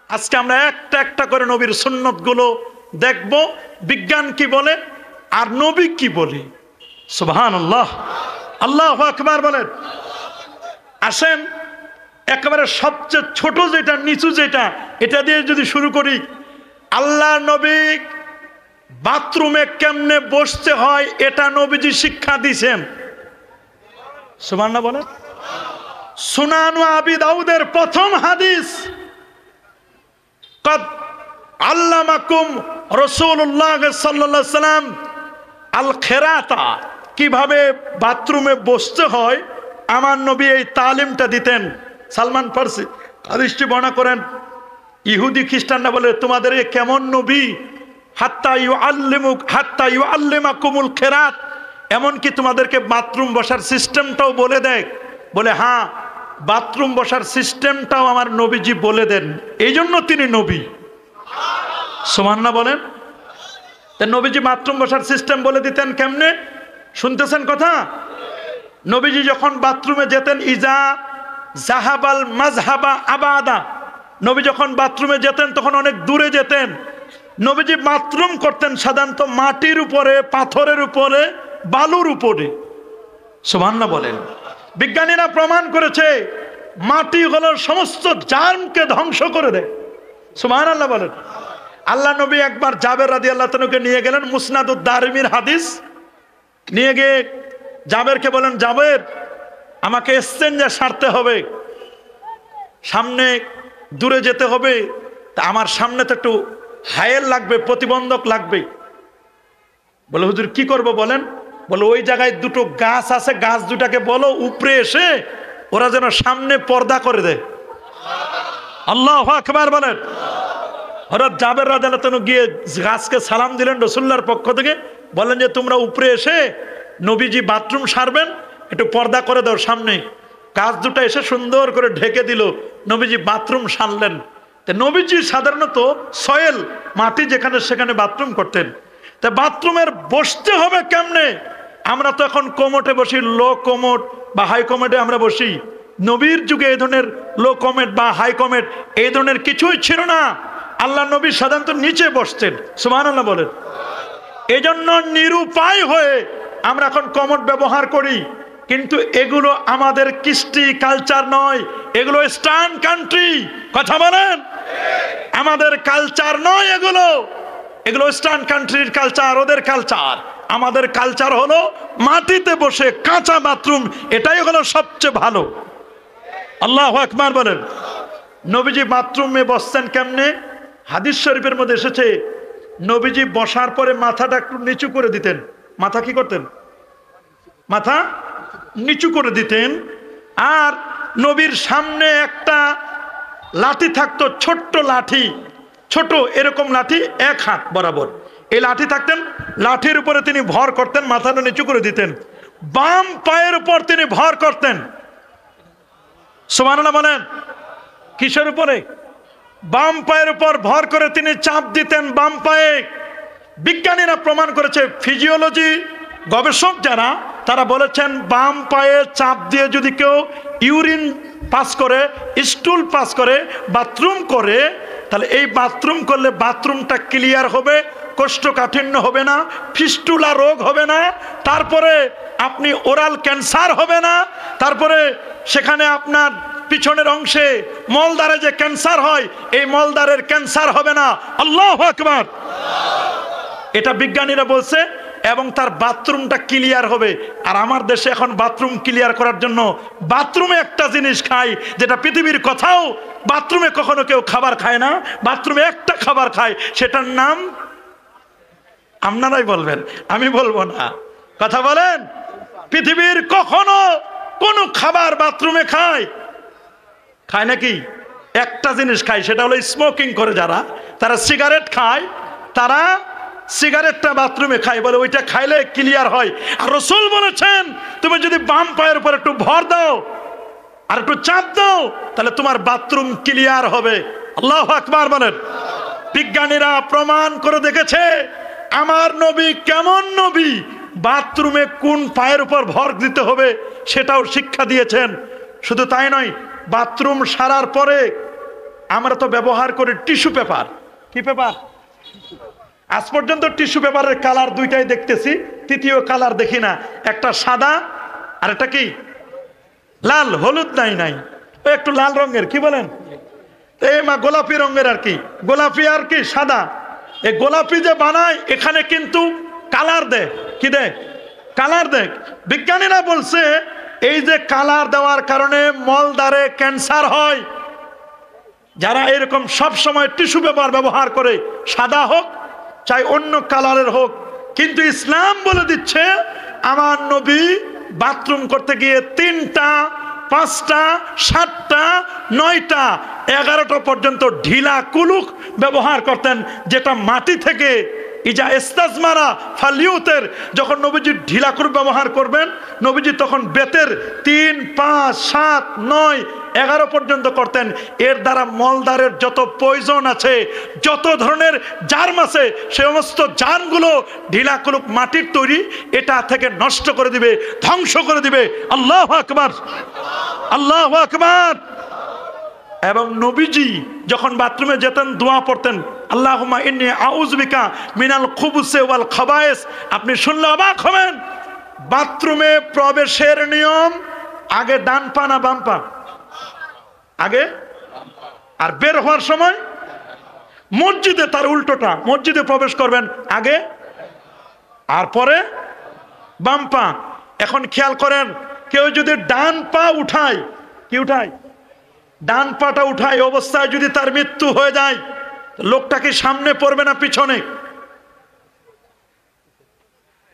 আজকে আমরা একটা একটা করে নবীর সুন্নতগুলো দেখব, বিজ্ঞান কি বলে আর নবী কি বলে। সুবহানাল্লাহ, আল্লাহু আকবার বলেন। আসেন একেবারে সবচেয়ে ছোট যেটা, নিচু যেটা, এটা দিয়ে যদি শুরু করি। আল্লাহ নবী বাথরুমে কেমনে বসতে হয় এটা নবীজি শিক্ষা দিয়েছেন। সুবহানাল্লাহ বলেন। সুনান আবি দাউদের প্রথম হাদিস, কদ আল্লামাকুম রাসূলুল্লাহ সাল্লাল্লাহু আলাইহি সাল্লাম আল খেরাতা, কিভাবে বাথরুমে বসতে হয় আমার নবী এই তালিমটা দিতেন। সালমান ফারসি হাদিসটি বর্ণনা করেন। ইহুদি খ্রিস্টানরা বলে তোমাদের এ কেমন নবী, হাত্তা ইউআল্লিমাকুমুল খেরাত, এমনকি তোমাদেরকে বাথরুম বসার সিস্টেমটাও বলে দেয়। বলে হ্যাঁ, বাথরুম বসার সিস্টেমটাও আমার নবীজি বলে দেন, এই জন্য তিনি নবী। সুবহানাল্লাহ বলেন। তা নবীজি বাথরুম বসার সিস্টেম বলে দিতেন কেমনে, শুনতেছেন কথা? নবীজি যখন বাথরুমে যেতেন, ইজা জাহাবাল মাজহাবা আবাদা, নবী যখন বাথরুমে যেতেন তখন অনেক দূরে যেতেন। নবীজি বাথরুম করতেন সাধারণত মাটির উপরে, পাথরের উপরে, বালুর উপরে। সুবহানাল্লাহ বলেন। বিজ্ঞানীরা প্রমাণ করেছে মাটি হলো সমস্ত জার্মকে ধ্বংস করে দেয়। সুবহানাল্লাহ বলেন। আল্লাহ নবী একবার জাবের রাদিয়াল্লাহু তাআলাকে নিয়ে গেলেন, মুসনাদুদ দারিমির হাদিস। নিয়ে গিয়ে জাবেরকে বলেন, জাবের আমাকে এক্সচেঞ্জে সারতে হবে, সামনে দূরে যেতে হবে, তা আমার সামনে তো একটু হায়েল লাগবে, প্রতিবন্ধক লাগবে। বলে হুজুর কি করব বলেন? বলে ওই জায়গায় দুটো গাছ আছে, গাছ দুটাকে বলো উপরে এসে ওরা যেন সামনে পর্দা করে দেয়। আল্লাহু আকবার বলেন। হযরত জাবের রাদিয়াল্লাহু তাআলা গিয়ে গাছকে সালাম দিলেন রাসূলুল্লাহর পক্ষ থেকে, বলেন যে তোমরা উপরে এসে নবীজি বাথরুম সারবেন, একটু পর্দা করে দাও সামনে। গাছ দুটো এসে সুন্দর করে ঢেকে দিল, নবীজি বাথরুম সারলেন। তা নবীজি সাধারণত সয়েল, মাটি যেখানে সেখানে বাথরুম করতেন। তা বাথরুমের বসতে হবে কেমনে? আমরা তো এখন কোমোটে বসি, লো কোমোট বা হাই কোমোটে আমরা বসি। নবীর যুগে এই ধরনের লো কোমেট বা হাই কোমেট এই ধরনের কিছুই ছিল না। আল্লাহ নবী সাধারণত নিচে বসতেন। সুবহানাল্লাহ বলেন। এই জন্য নিরুপায় হয়ে আমরা এখন কমোট ব্যবহার করি, কিন্তু এগুলো আমাদের কৃষ্টি কালচার নয়, এগুলো ওয়েস্টার্ন কান্ট্রি। কথা বলেন, আমাদের কালচার নয় এগুলো, এগুলো ওয়েস্টার্ন কান্ট্রির কালচার, ওদের কালচার। আমাদের কালচার হলো মাটিতে বসে কাঁচা বাথরুম, এটাই হলো সবচেয়ে ভালো। আল্লাহু আকবার বলেন। নবীজি বাথরুমে বসতেন কেমনে? হাদিস শরীফের মধ্যে এসেছে নবীজি বসার পরে মাথাটা একটু নিচু করে দিতেন। মাথা কি করতেন? মাথা নিচু করে দিতেন। আর নবীর সামনে একটা লাঠি থাকতো, ছোট্ট লাঠি, ছোট এরকম লাঠি, 1 হাত বরাবর এই লাঠি থাকতেন। লাঠির উপরে তিনি ভর করতেন, মাথাটা নিচু করে দিতেন, বাম পায়ের উপর তিনি ভর করতেন। সুবহানাল্লাহ বলেন। কিসের উপরে? বাম পায়ের উপর ভর করে তিনি চাপ দিতেন বাম পায়ে। বিজ্ঞানীরা প্রমাণ করেছে, ফিজিওলজি গবেষক যারা, তারা বলেছেন বাম পায়ে চাপ দিয়ে যদি কেউ ইউরিন পাস করে, স্টুল পাস করে, বাথরুম করে, তাহলে এই বাথরুম করলে বাথরুমটা ক্লিয়ার হবে, কোষ্ঠকাঠিন্য হবে না, ফিস্টুলা রোগ হবে না, তারপরে আপনি ওরাল ক্যান্সার হবে না, তারপরে সেখানে আপনার পিছনের অংশে মলদ্বারে যে ক্যান্সার হয়, এই মলদ্বারের ক্যান্সার হবে না। আল্লাহু আকবার। এটা বিজ্ঞানীরা বলছে, এবং তার বাথরুমটা ক্লিয়ার হবে। আর আমার দেশে এখন বাথরুম ক্লিয়ার করার জন্য বাথরুমে একটা জিনিস খায়, যেটা পৃথিবীর কোথাও বাথরুমে কখনো কেউ খাবার খায় না। বাথরুমে একটা খাবার খায়, সেটার নাম আপনারাই বলবেন, আমি বলবো না। কথা বলেন। পৃথিবীর কখনো কোনো খাবার বাথরুমে খায় নাকি? একটা জিনিস খায়, সেটা হলো স্মোকিং করে যারা, তারা সিগারেট খায়, তারা সিগারেটটা বাথরুমে খায়, বলে ওইটা খাইলে ক্লিয়ার হয়। আর রাসূল বলেছেন তুমি যদি বাম পায়ের উপর একটু ভর দাও আর একটু চাপ দাও, তাহলে তোমার বাথরুম ক্লিয়ার হবে। আল্লাহু আকবার বলেন। বিজ্ঞানীরা প্রমাণ করে দেখেছে আমার নবী কেমন নবী, বাথরুমে কোন পায়ের উপর ভর দিতে হবে সেটাও শিক্ষা দিয়েছেন। শুধু তাই নয়, বাথরুম সারার পরে আমরা তো ব্যবহার করি টিস্যু পেপার। কি পেপার? আজ পর্যন্ত টিস্যু পেপারের কালার দুইটাই দেখতেছি, তৃতীয় কালার দেখি না। একটা সাদা আর একটা কি লাল, হলুদ নাই নাই, ওই একটু লাল রঙের, কি বলেন এই মা গোলাপি রঙের আর কি, গোলাপি আর কি সাদা। এই গোলাপি যে বানায় এখানে কিন্তু কালার দেয়, কি দেয়? কালার দেয়। বিজ্ঞানীরা বলছে এই যে কালার দেওয়ার কারণে মলদ্বারে ক্যান্সার হয়। যারা এরকম সব সময় টিস্যু পেপার ব্যবহার করে, সাদা হোক চাই অন্য কালারের হোক, কিন্তু ইসলাম বলে দিচ্ছে আমার নবী বাথরুম করতে গিয়ে 3টা 5টা 7টা 9টা 11টা পর্যন্ত ঢিলা কুলুক ব্যবহার করতেন, যেটা মাটি থেকে ইজা ইস্তাজমারা ফালিউতের, যখন নবীজি ঢিলা কুলুক ব্যবহার করবেন নবীজি তখন বেতের 3 5 7 9 11 পর্যন্ত করতেন। এর দ্বারা মলদ্বারের যত পয়জন আছে, যত ধরনের জার্ম আছে, সে সমস্ত জার্মগুলো ঢিলা কুলুক মাটির তৈরি, এটা থেকে নষ্ট করে দিবে, ধ্বংস করে দিবে। আল্লাহু আকবার, আল্লাহু আকবার। এবং নবীজি যখন বাথরুমে যেতেন দোয়া পড়তেন, আল্লাহুম্মা ইন্নী আউযু বিকা মিনাল খুবুসি ওয়াল খাবায়েস। আপনি শুনলে অবাক হবেন, বাথরুমে প্রবেশের নিয়ম আগে ডান পা না বাম পা? আগে। আর বের হওয়ার সময় মসজিদে তার উল্টোটা, মসজিদে প্রবেশ করবেন আগে আর পরে বাম পা। এখন খেয়াল করেন, কেউ যদি ডান পা উঠায়, কি উঠায়? ডান পাটা উঠায় অবস্থায় যদি তার মৃত্যু হয়ে যায়, লোকটা কি সামনে পড়বে না পিছনে?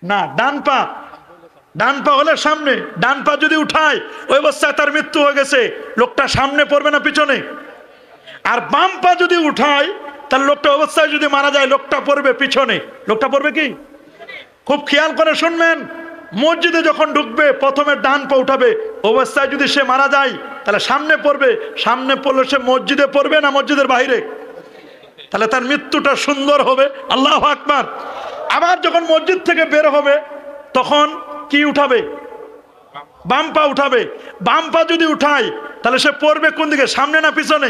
না, ডান পা, ডান পা হলে সামনে। ডান পা যদি উঠায় ওই অবস্থায় তার মৃত্যু হয়ে গেছে, লোকটা সামনে পড়বে না পিছনে? আর বাম পা যদি উঠায় তার লোকটা অবস্থায় যদি মারা যায়, লোকটা পড়বে পিছনে। লোকটা পড়বে কি? খুব খেয়াল করে শুনবেন, মসজিদে যখন ঢুকবে প্রথমে ডান পা উঠাবে, অবস্থায় যদি সে মারা যায় তাহলে সামনে পড়বে। সামনে পড়লে সে মসজিদে পড়বে না মসজিদের বাইরে? তাহলে তার মৃত্যুটা সুন্দর হবে। আল্লাহু আকবার। আবার যখন মসজিদ থেকে বের হবে তখন কি উঠাবে? বাম পা উঠাবে। বাম পা যদি উঠায় তাহলে সে পড়বে কোন দিকে, সামনে না পিছনে?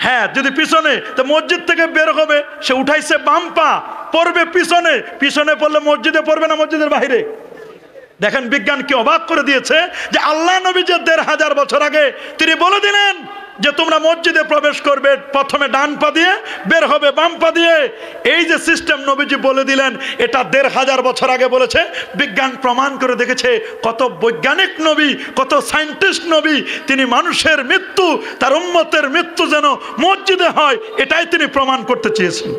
হ্যাঁ, যদি পিছনে, তো মসজিদ থেকে বের হবে, সে উঠাইছে বাম পা, পড়বে পিছনে। পিছনে পড়লে মসজিদে পড়বে না মসজিদের বাইরে? দেখেন বিজ্ঞান কি অবাক করে দিয়েছে, যে আল্লাহ নবী যে 1500 বছর আগে তিনি বলে দিলেন যে তোমরা মসজিদে প্রবেশ করবে প্রথমে ডান পা দিয়ে, বের হবে বাম পা দিয়ে। এই যে সিস্টেম নবীজি বলে দিলেন, এটা 1500 বছর আগে বলেছে। বিজ্ঞান প্রমাণ করে দেখেছে, কত বৈজ্ঞানিক নবী, কত সায়েন্টিস্ট নবী, তিনি মানুষের মৃত্যু, তার উম্মতের মৃত্যু যেন মসজিদে হয়, এটাই তিনি প্রমাণ করতে চেয়েছেন।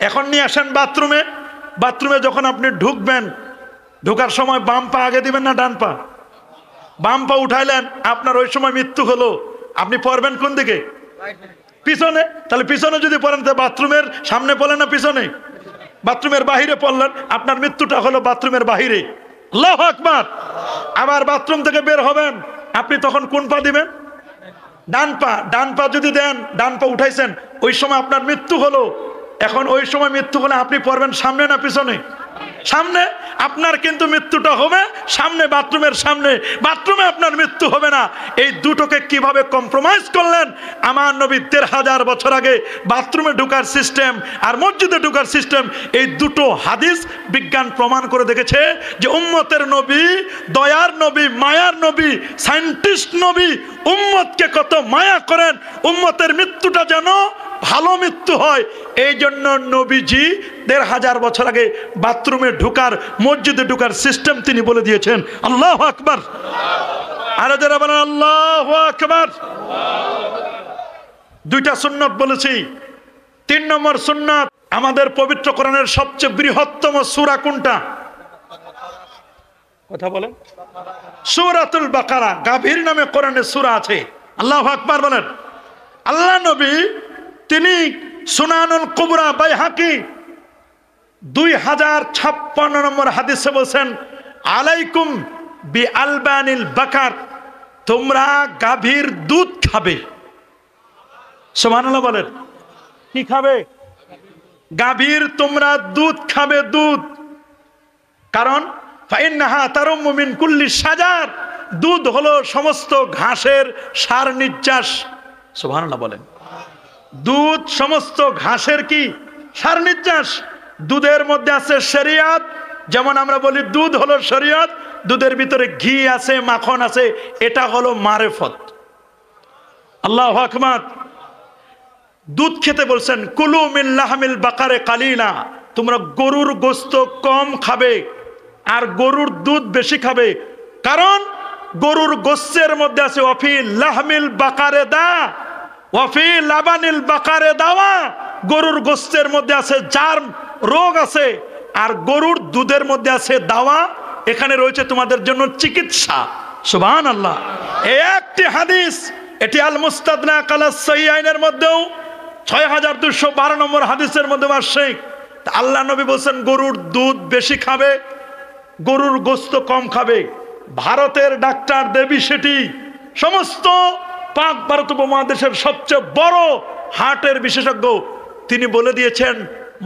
এখন নিয়ে আসেন বাথরুমে। বাথরুমে যখন আপনি ঢুকবেন, ঢোকার সময় বাম পা আগে দিবেন না ডান পা? বাম পা উঠাইলেন, আপনার ওই সময় মৃত্যু হলো, আপনি পড়বেন কোন দিকে? পিছনে। তাহলে পিছনে যদি পড়েন, তো বাথরুমের সামনে পড়লেন না পিছনে? বাথরুমের বাহিরে পড়লেন, আপনার মৃত্যুটা হলো বাথরুমের বাহিরে। আল্লাহু আকবার। আবার বাথরুম থেকে বের হবেন, আপনি তখন কোন পা দিবেন? ডান পা। ডান পা যদি দেন, ডান পা উঠাইছেন, ওই সময় আপনার মৃত্যু হলো। এখন ওই সময় মৃত্যু হলে আপনি পড়বেন সামনে না পিছনে? সামনে। আপনার কিন্তু মৃত্যুটা হবে সামনে, বাথরুমের সামনে। বাথরুমে আপনার মৃত্যু হবে না। এই দুটোকে কিভাবে কম্প্রোমাইজ করলেন আমার নবী 1500 বছর আগে? বাথরুমে ঢোকার সিস্টেম আর মসজিদে ঢোকার সিস্টেম, এই দুটো হাদিস বিজ্ঞান প্রমাণ করে দেখেছে যে উম্মতের নবী, দয়ার নবী, মায়ার নবী, সায়েন্টিস্ট নবী, উম্মতকে কত মায়া করেন, উম্মতের মৃত্যুটা যেন ভালো মৃত্যু হয়। এই জন্য নবীজি 1500 বছর আগে বাথরুমে ঢোকার, মসজিদে ঢোকার সিস্টেম তিনি বলে দিয়েছেন। আল্লাহু আকবার। আর যারা বলেন আল্লাহু আকবার। দুইটা সুন্নাত বলেছি। 3 নম্বর সুন্নাত, আমাদের পবিত্র কোরআনের সবচেয়ে বৃহত্তম সূরা কোনটা? কথা বলেন। সূরাতুল বাকারা। গাভীর নামে কোরআনের সূরা আছে। আল্লাহু আকবার বলেন। আল্লাহ নবী তিনি সুনানুল কুবরা বাইহাকি 2056 নম্বর হাদিসে বলছেন, আলাইকুম বি আলবানিল বাকার, তোমরা গাভীর দুধ খাবে। সুবহানাল্লাহ বলেন। কি খাবে? গাভীর তোমরা দুধ খাবে, দুধ। কারণ ফাইন্নাহা তারুম্মু মিন কুল্লি শাজার, দুধ হলো সমস্ত ঘাসের সার নির্যাস। সুবহানাল্লাহ বলেন। দুধ সমস্ত ঘাসের কি সার নির্যাস। দুধের মধ্যে আছে শরিয়ত, যেমন আমরা বলি দুধ হলো শরিয়ত, দুধের ভিতরে ঘি আছে, মাখন আছে, এটা হলো মারেফত। আল্লাহু আকবার। দুধ খেতে বলছেন, কুলু মিন লাহমিল বাকারে কালিলা, তোমরা গরুর গোশত কম খাবে আর গরুর দুধ বেশি খাবে, কারণ গরুর গোশতের মধ্যে আছে ওয়াফি লাহমিল বাকারে দা ওয়াফি লাবানিল বাকারে দাওয়া, গরুর গোশতের মধ্যে আছে জার্ম, রোগ আছে, আর গরুর দুধের মধ্যে আছে দাওয়া, এখানে রয়েছে তোমাদের জন্য চিকিৎসা। সুবহানাল্লাহ। এই একটি হাদিস, এটি আল মুস্তাদরাক আলা সহিহাইনের মধ্যেও ৬২১২ নম্বর হাদিসের মধ্যে আসছে। আল্লাহ নবী বলছেন গরুর দুধ বেশি খাবে, গরুর গোশত কম খাবে। ভারতের ডাক্তার দেবী শেঠি, সমস্ত পাক ভারত উপমহাদেশের সবচেয়ে বড় হার্টের বিশেষজ্ঞ, তিনি বলে দিয়েছেন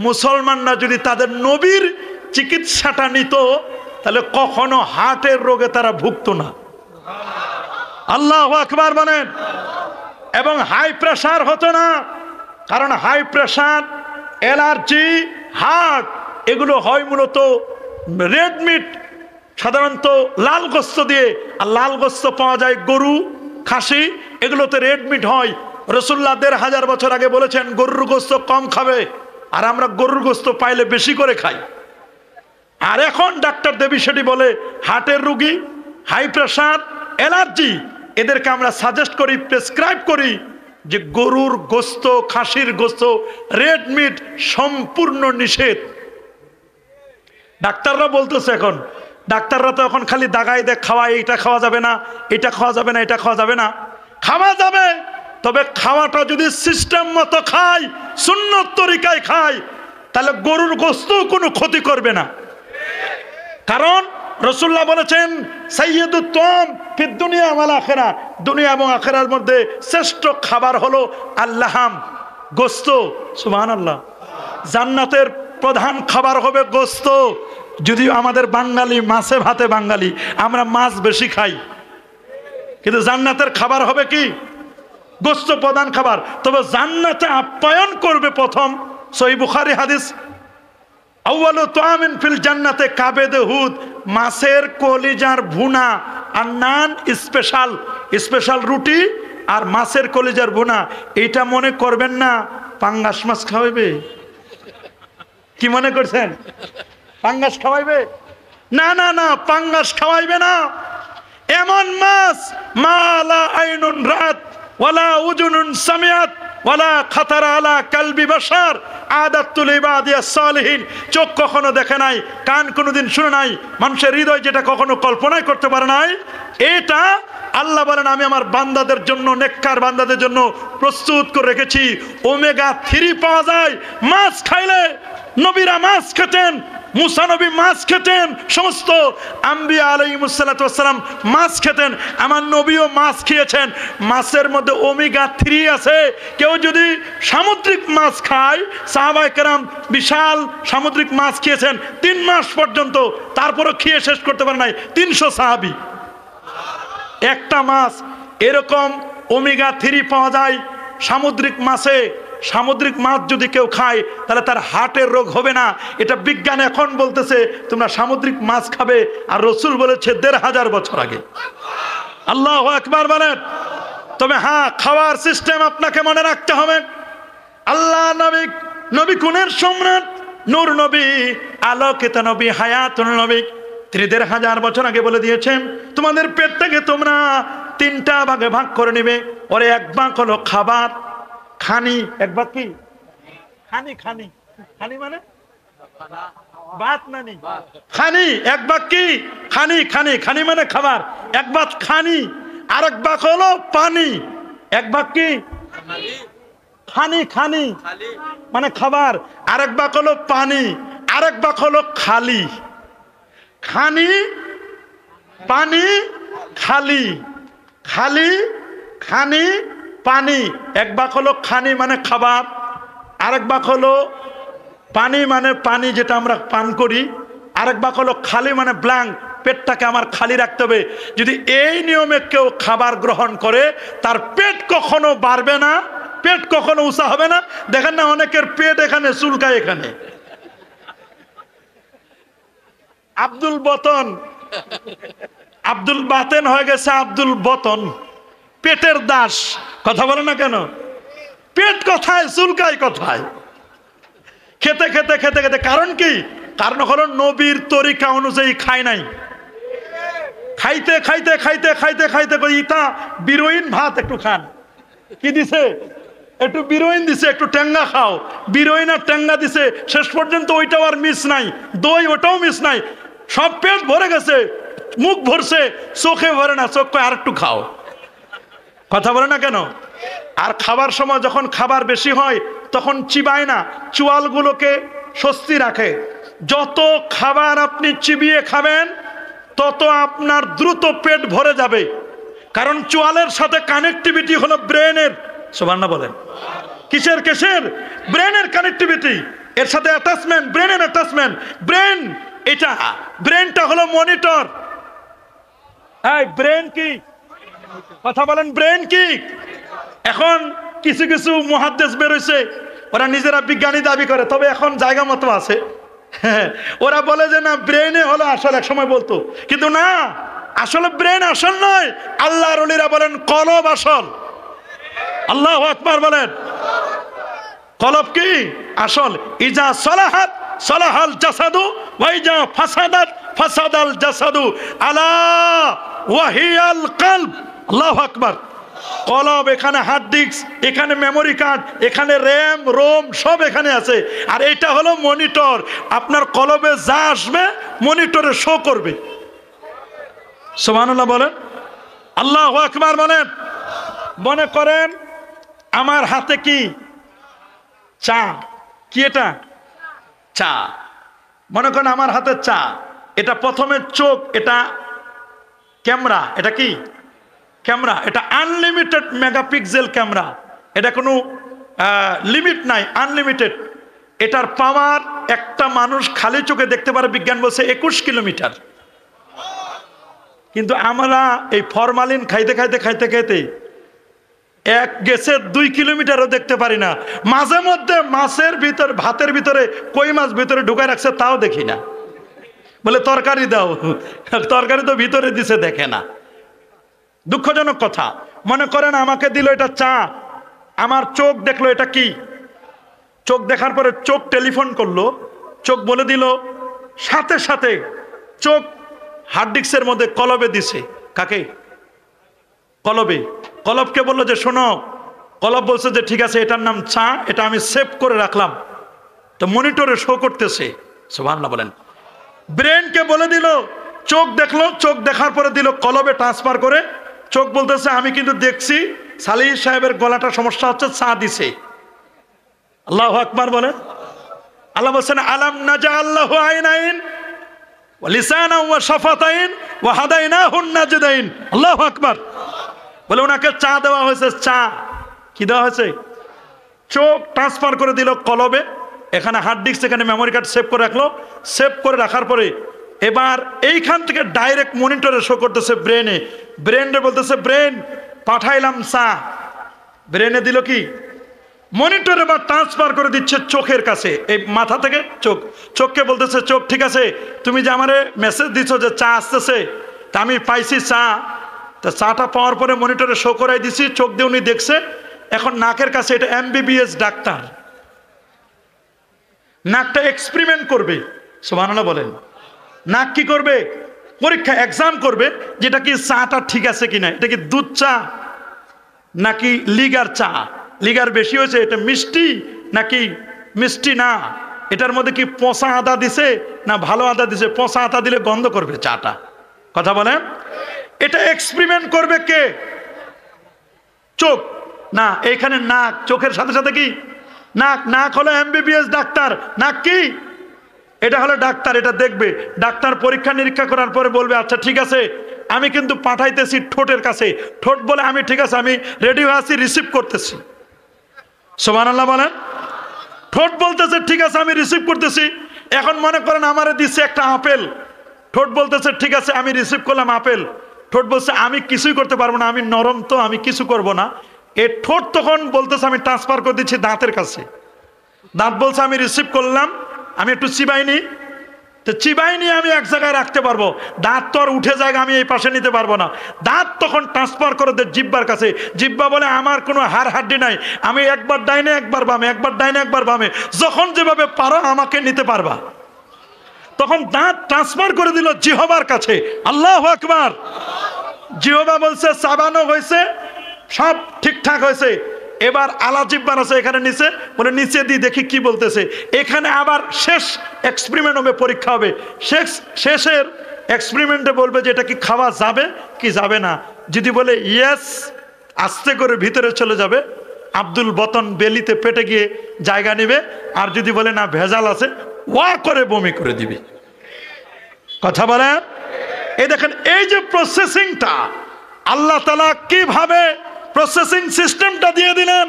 মুসলমানরা যদি তাদের নবীর চিকিৎসাটা নিত তাহলে কখনো হার্টের রোগে তারা ভুগতো না। আল্লাহু আকবার বলেন। এবং হাই প্রেসার হতো না, কারণ হাই প্রেসার, অ্যালার্জি, হার্ট এগুলো হয় মূলত রেড মিট, সাধারণত লাল গোশত দিয়ে। আর লাল গোশত পাওয়া যায় গরু, খাসি, এগুলোতে রেড মিট হয়। রাসূলুল্লাহ ১৫০০ বছর আগে বলেছেন গরুর গোশত কম খাবে, আর আমরা গরুর গোশত পাইলে বেশি করে খাই। আর এখন ডাক্তার দেবী শেঠি বলে হার্টের রোগী, হাই প্রেসার, অ্যালার্জি, এদেরকে আমরা সাজেস্ট করি, প্রেসক্রাইব করি যে গরুর গোশত, খাসির গোশত, রেড মিট সম্পূর্ণ নিষেধ। ডাক্তাররা বলতেছে, এখন ডাক্তাররা তো এখন খালি দাগাই দেয়, খাওয়ায়, এটা খাওয়া যাবে না, এটা খাওয়া যাবে না, এটা খাওয়া যাবে না। খাওয়া যাবে, তবে খাওয়াটা যদি সিস্টেম মতো খায়, সুন্নত তরিকায় খায়, তাহলে গরুর গোশত কোনো ক্ষতি করবে না। কারণ রাসূলুল্লাহ বলেছেন সাইয়্যিদুত তুআম ফিদ দুনিয়া ওয়াল আখিরা, দুনিয়া এবং আখিরার মধ্যে শ্রেষ্ঠ খাবার হলো আল্লাহাম, গোশত। সুবহানাল্লাহ। জান্নাতের প্রধান খাবার হবে গোশত। যদিও আমাদের বাঙালি মাছে ভাতে বাঙালি, আমরা মাছ বেশি খাই, কিন্তু জান্নাতের খাবার হবে কি? গোশত প্রধান খাবার। তবে জান্নাতে আপ্যায়ন করবে প্রথম, সহিহ বুখারী হাদিস, আউয়ালু তুআমিন ফিল জান্নাতে কাবেদে হুদ, মাছের কলিজার ভুনা আর নান, স্পেশাল রুটি আর মাছের কলিজার ভুনা। এটা মনে করবেন না পাঙ্গাস মাছ খাওয়াইবে। কি মনে করছেন পাঙ্গাস খাওয়াইবে? না না না, পাঙ্গাস খাওয়াইবে না। এমন মাছ মালা আইনুন রাত ওয়ালা উজুনুন সামিয়াত ওয়ালা খাতারা আলা কালবি বাশার আদাতুল ইবাদিয়াস সালিহিন, চোখ কখনো দেখে নাই, কান কোনোদিন শুনে নাই, মানুষের হৃদয় যেটা কখনো কল্পনাই করতে পারে নাই, এটা আল্লাহ বলেন আমি আমার বান্দাদের জন্য, নেককার বান্দাদের জন্য প্রস্তুত করে রেখেছি। ওমেগা 3 পাওয়া যায় মাছ খাইলে। নবীরা মাছ খেতেন, মুসা নবী মাছ খেতেন, সমস্ত আম্বিয়া আলাইহিমুস সালাতু ওয়াস সালাম মাছ খেতেন, আমার নবীও মাছ খেয়েছেন। মাছের মধ্যে ওমেগা 3 আছে। কেউ যদি সামুদ্রিক মাছ খায়, সাহাবায়ে কেরাম বিশাল সামুদ্রিক মাছ খেয়েছেন 3 মাস পর্যন্ত, তারপরও খেয়ে শেষ করতে পারে নাই 300 সাহাবী। একটা মাছ এরকম ওমেগা 3 পাওয়া যায় সামুদ্রিক মাছে। সামুদ্রিক মাছ যদি কেউ খায় তাহলে তার হার্টের রোগ হবে না। এটা বিজ্ঞান এখন বলতেছে তোমরা সামুদ্রিক মাছ খাবে, আর রাসূল বলেছে ১৫০০ বছর আগে। আল্লাহু আকবার বলেন। তবে হ্যাঁ, খাওয়ার সিস্টেম আপনাকে মনে রাখতে হবে। আল্লাহ নবী গুণের সম্রাট, নূর নবী, আলোকিত নবী, হায়াতুল নবী, তিনি ১৫০০ বছর আগে বলে দিয়েছেন তোমাদের পেটটাকে তোমরা 3টা ভাগে ভাগ করে নেবে। ওরে এক ভাগ হলো খাবার, খানি। এক ভাগ কি? খানি। খানি মানে ভাত নানি, খানি। এক ভাগ কি? খানি মানে খাবার। এক ভাগ খানি, আর এক ভাগ হলো পানি। এক ভাগ কি? খানি মানে খাবার, আর এক ভাগ হলো পানি, আর এক ভাগ হলো খালি। খানি, পানি, খালি, খানি, পানি। এক ভাগ হলো খানি মানে খাবার, আরেক ভাগ হলো পানি মানে পানি যেটা আমরা পান করি, আরেক ভাগ হলো খালি মানে ব্ল্যাঙ্ক, পেটটাকে আমার খালি রাখতে হবে। যদি এই নিয়মে কেউ খাবার গ্রহণ করে তার পেট কখনো বাড়বে না, পেট কখনো উঁচা হবে না। দেখেন না অনেকের পেট এখানে, চুলকায় এখানে। আব্দুল বতন, আব্দুল বাতেন হয়ে গেছে আব্দুল বতন, পেটের দাস। কথা বলে না কেন? পেট কোথায়, চুলকায় কোথায়? খেতে খেতে খেতে খেতে। কারণ কি? কারণ হলো নবীর তরিকা অনুযায়ী খায় নাই। খাইতে খাইতে খাইতে খাইতে খাইতে ইতা বিরোইন ভাত একটু খান, কি দিছে? একটু বিরোইন দিছে, একটু টেঙ্গা খাও। বিরোইন আর টেঙ্গা দিছে, শেষ পর্যন্ত ওইটাও আর মিস নাই, দই ওটাও মিস নাই। সব পেট ভরে গেছে, মুখ ভরছে, চোখে ভরে না। চোখ আর একটু খাও। কথা বলে না কেন? আর খাবার সময় যখন খাবার বেশি হয় তখন চিবায় না, চোয়ালগুলোকে স্বস্তি রাখে। যত খাবার আপনি চিবিয়ে খাবেন তত আপনার দ্রুত পেট ভরে যাবে। কারণ চোয়ালের সাথে কানেক্টিভিটি হলো ব্রেনের। সুবহানাল্লাহ বলেন। কিসের কিসের? ব্রেনের কানেক্টিভিটি, এর সাথে অ্যাটাচমেন্ট, ব্রেনের অ্যাটাচমেন্ট। ব্রেন এটা, ব্রেনটা হলো মনিটর। এই ব্রেন কি? কথা বলেন, ব্রেন কি? এখন কিছু কিছু মুহাদ্দিস বেরোইছে, ওরা নিজেরা বিজ্ঞানী দাবি করে, তবে এখন জায়গা মতো আছে। ওরা বলে যে না, ব্রেনে হলো আসল। এক সময় বলতো, কিন্তু না, আসলে ব্রেন আসল নয়। আল্লাহর ওলিরা বলেন কলব আসল। আল্লাহু আকবার বলেন। কলব কি? আসল। ইজা সলাহাত সলাহাল জাসাদু ওয়া ইজা ফাসাদাত ফাসাদাল জাসাদু আলা ওয়াহিয়াল কলব। আল্লাহু আকবার। কলব, এখানে হার্ড ডিস্ক, এখানে মেমোরি কার্ড, এখানে র্যাম রোম সব এখানে আছে। আর এটা হলো মনিটর। আপনার কলবে যা আসবে মনিটরে শো করবে। সুবহানাল্লাহ বলেন, আল্লাহু আকবার বলেন। মনে করেন আমার হাতে কি? চা। কি এটা? চা। মনে করেন আমার হাতে চা। এটা প্রথমে চোখ, এটা ক্যামেরা। এটা কি? ক্যামেরা। এটা আনলিমিটেড মেগাপিক্সেল ক্যামেরা, এটা কোনো লিমিট নাই, আনলিমিটেড। এটার পাওয়ার একটা মানুষ খালি চোখে দেখতে পারে, বিজ্ঞান বলছে 21 কিলোমিটার। কিন্তু আমরা এই ফরমালিন খাইতে খাইতে খাইতে খাইতে এক গেছে 2 কিলোমিটারও দেখতে পারি না। মাঝে মধ্যে মাছের ভিতরে, ভাতের ভিতরে কই মাছ ভিতরে ঢুকায় রাখছে, তাও দেখি না। বলে তরকারি দাও, তরকারি তো ভিতরে দিছে, দেখে না। দুঃখজনক কথা। মনে করেন আমাকে দিল এটা চা, আমার চোখ দেখলো এটা কি। চোখ দেখার পরে চোখ টেলিফোন করলো, চোখ বলে দিল, সাথে সাথে চোখ হার্ড ডিস্কের মধ্যে কলবে দিছে। কাকে? কলবে। কলবকে বললো যে শোনো। কলব বলছে যে ঠিক আছে, এটার নাম চা, এটা আমি সেভ করে রাখলাম। তো মনিটরে শো করতেছে। সুবহানাল্লাহ বলেন। ব্রেনকে বলে দিল, চোখ দেখলো, চোখ দেখার পরে দিল কলবে ট্রান্সফার করে। চোখ বলতেছে আমি কিন্তু দেখছি সালিহ সাহেবের গলাটা সমস্যা হচ্ছে, চা দিছে। আল্লাহু আকবার বলেন। আল্লাহ বলছেন আলাম নাজআল লাহু আইনাইন ওয়া লিসানান ওয়া শাফাতাইন ওয়া হাদাইনাহুন নাজদাইন। আল্লাহু আকবার। বলে ওনাকে চা দেওয়া হয়েছে। চা কি দেওয়া হয়েছে? চোখ ট্রান্সফার করে দিল কলবে, এখানে হার্ড ডিস্ক, এখানে মেমোরি কার্ড সেভ করে রাখলো। সেভ করে রাখার পরে এবার এইখান থেকে ডাইরেক্ট মনিটরে শো করতেছে ব্রেনে। ব্রেনে বলতেছে ব্রেন পাঠাইলাম চা। ব্রেনে দিল কি? মনিটরে বা ট্রান্সফার করে দিচ্ছে চোখের কাছে, এই মাথা থেকে চোখ। চোখকে বলতেছে চোখ ঠিক আছে, তুমি যে আমারে মেসেজ দিচ্ছ যে চা আসতেছে, তা আমি পাইছি চা। তা চাটা পাওয়ার পরে মনিটরে শো করাই দিছি, চোখ দিয়ে উনি দেখছে। এখন নাকের কাছে, এটা MBBS ডাক্তার, নাকটা এক্সপেরিমেন্ট করবে। সুবহানাল্লাহ বলেন। নাক কি করবে? পরীক্ষা, এক্সাম করবে যেটা কি চাটা ঠিক আছে কিনা। এটা কি দুধ চা নাকি লিগার চা? লিগার বেশি হয়েছে, এটা মিষ্টি নাকি মিষ্টি না? এটার মধ্যে কি পচা আদা দিছে না ভালো আদা দিছে? পচা আদা দিলে গন্ধ করবে চাটা। কথা বলেন। এটা এক্সপেরিমেন্ট করবে কে? চোখ না, এইখানে নাক। চোখের সাথে সাথে কি নাক? নাক হলো MBBS ডাক্তার। নাক কি? এটা হলো ডাক্তার, এটা দেখবে। ডাক্তার পরীক্ষা নিরীক্ষা করার পরে বলবে আচ্ছা ঠিক আছে, আমি কিন্তু পাঠাইতেছি ঠোঁটের কাছে। ঠোঁট বলে আমি ঠিক আছে, আমি রেডি হয়ে আছি, রিসিভ করতেছি। সুবহানাল্লাহ বলেন। ঠোঁট বলতেছে ঠিক আছে, আমি রিসিভ করতেছি। এখন মনে করেন আমারে দিচ্ছে একটা আপেল, ঠোঁট বলতেছে ঠিক আছে আমি রিসিভ করলাম আপেল, ঠোঁট বলছে আমি কিছুই করতে পারবো না, আমি নরম তো, আমি কিছু করব না। এ ঠোঁট তখন বলতেছে আমি ট্রান্সফার করে দিচ্ছি দাঁতের কাছে। দাঁত বলছে আমি রিসিভ করলাম, আমি একটু চিবাই নিই, তো চিবাই নিয়ে আমি এক জায়গায় রাখতে পারবো, দাঁত তো আর উঠে জায়গা আমি এই পাশে নিতে পারবো না। দাঁত তখন ট্রান্সফার করে দেয় জিহ্বার কাছে। জিহ্বা বলে আমার কোনো হাড় হাড্ডি নাই, আমি একবার ডাইনে একবার বামে, একবার ডাইনে একবার বামে, যখন যেভাবে পারো আমাকে নিতে পারবা। তখন দাঁত ট্রান্সফার করে দিল জিহ্বার কাছে। আল্লাহু আকবার। জিহ্বা বলছে চাবানো হয়েছে, সব ঠিকঠাক হয়েছে, এবার আলা জিহ্বার আছে এখানে নিচে, বলে নিচে দিয়ে দেখি কি বলতেছে। এখানে আবার শেষ এক্সপেরিমেন্ট হবে, পরীক্ষা হবে। শেষের এক্সপেরিমেন্টে বলবে যে এটা কি খাওয়া যাবে কি যাবে না। যদি বলে ইয়েস, আস্তে করে ভিতরে চলে যাবে, আব্দুল বতন বেলিতে পেটে গিয়ে জায়গা নেবে। আর যদি বলে না ভেজাল আছে, ওয়া করে বমি করে দিবি। কথা বলেন। এই দেখেন এই যে প্রসেসিংটা আল্লাহ তাআলা কিভাবে প্রসেসিং সিস্টেমটা দিয়ে দিলেন।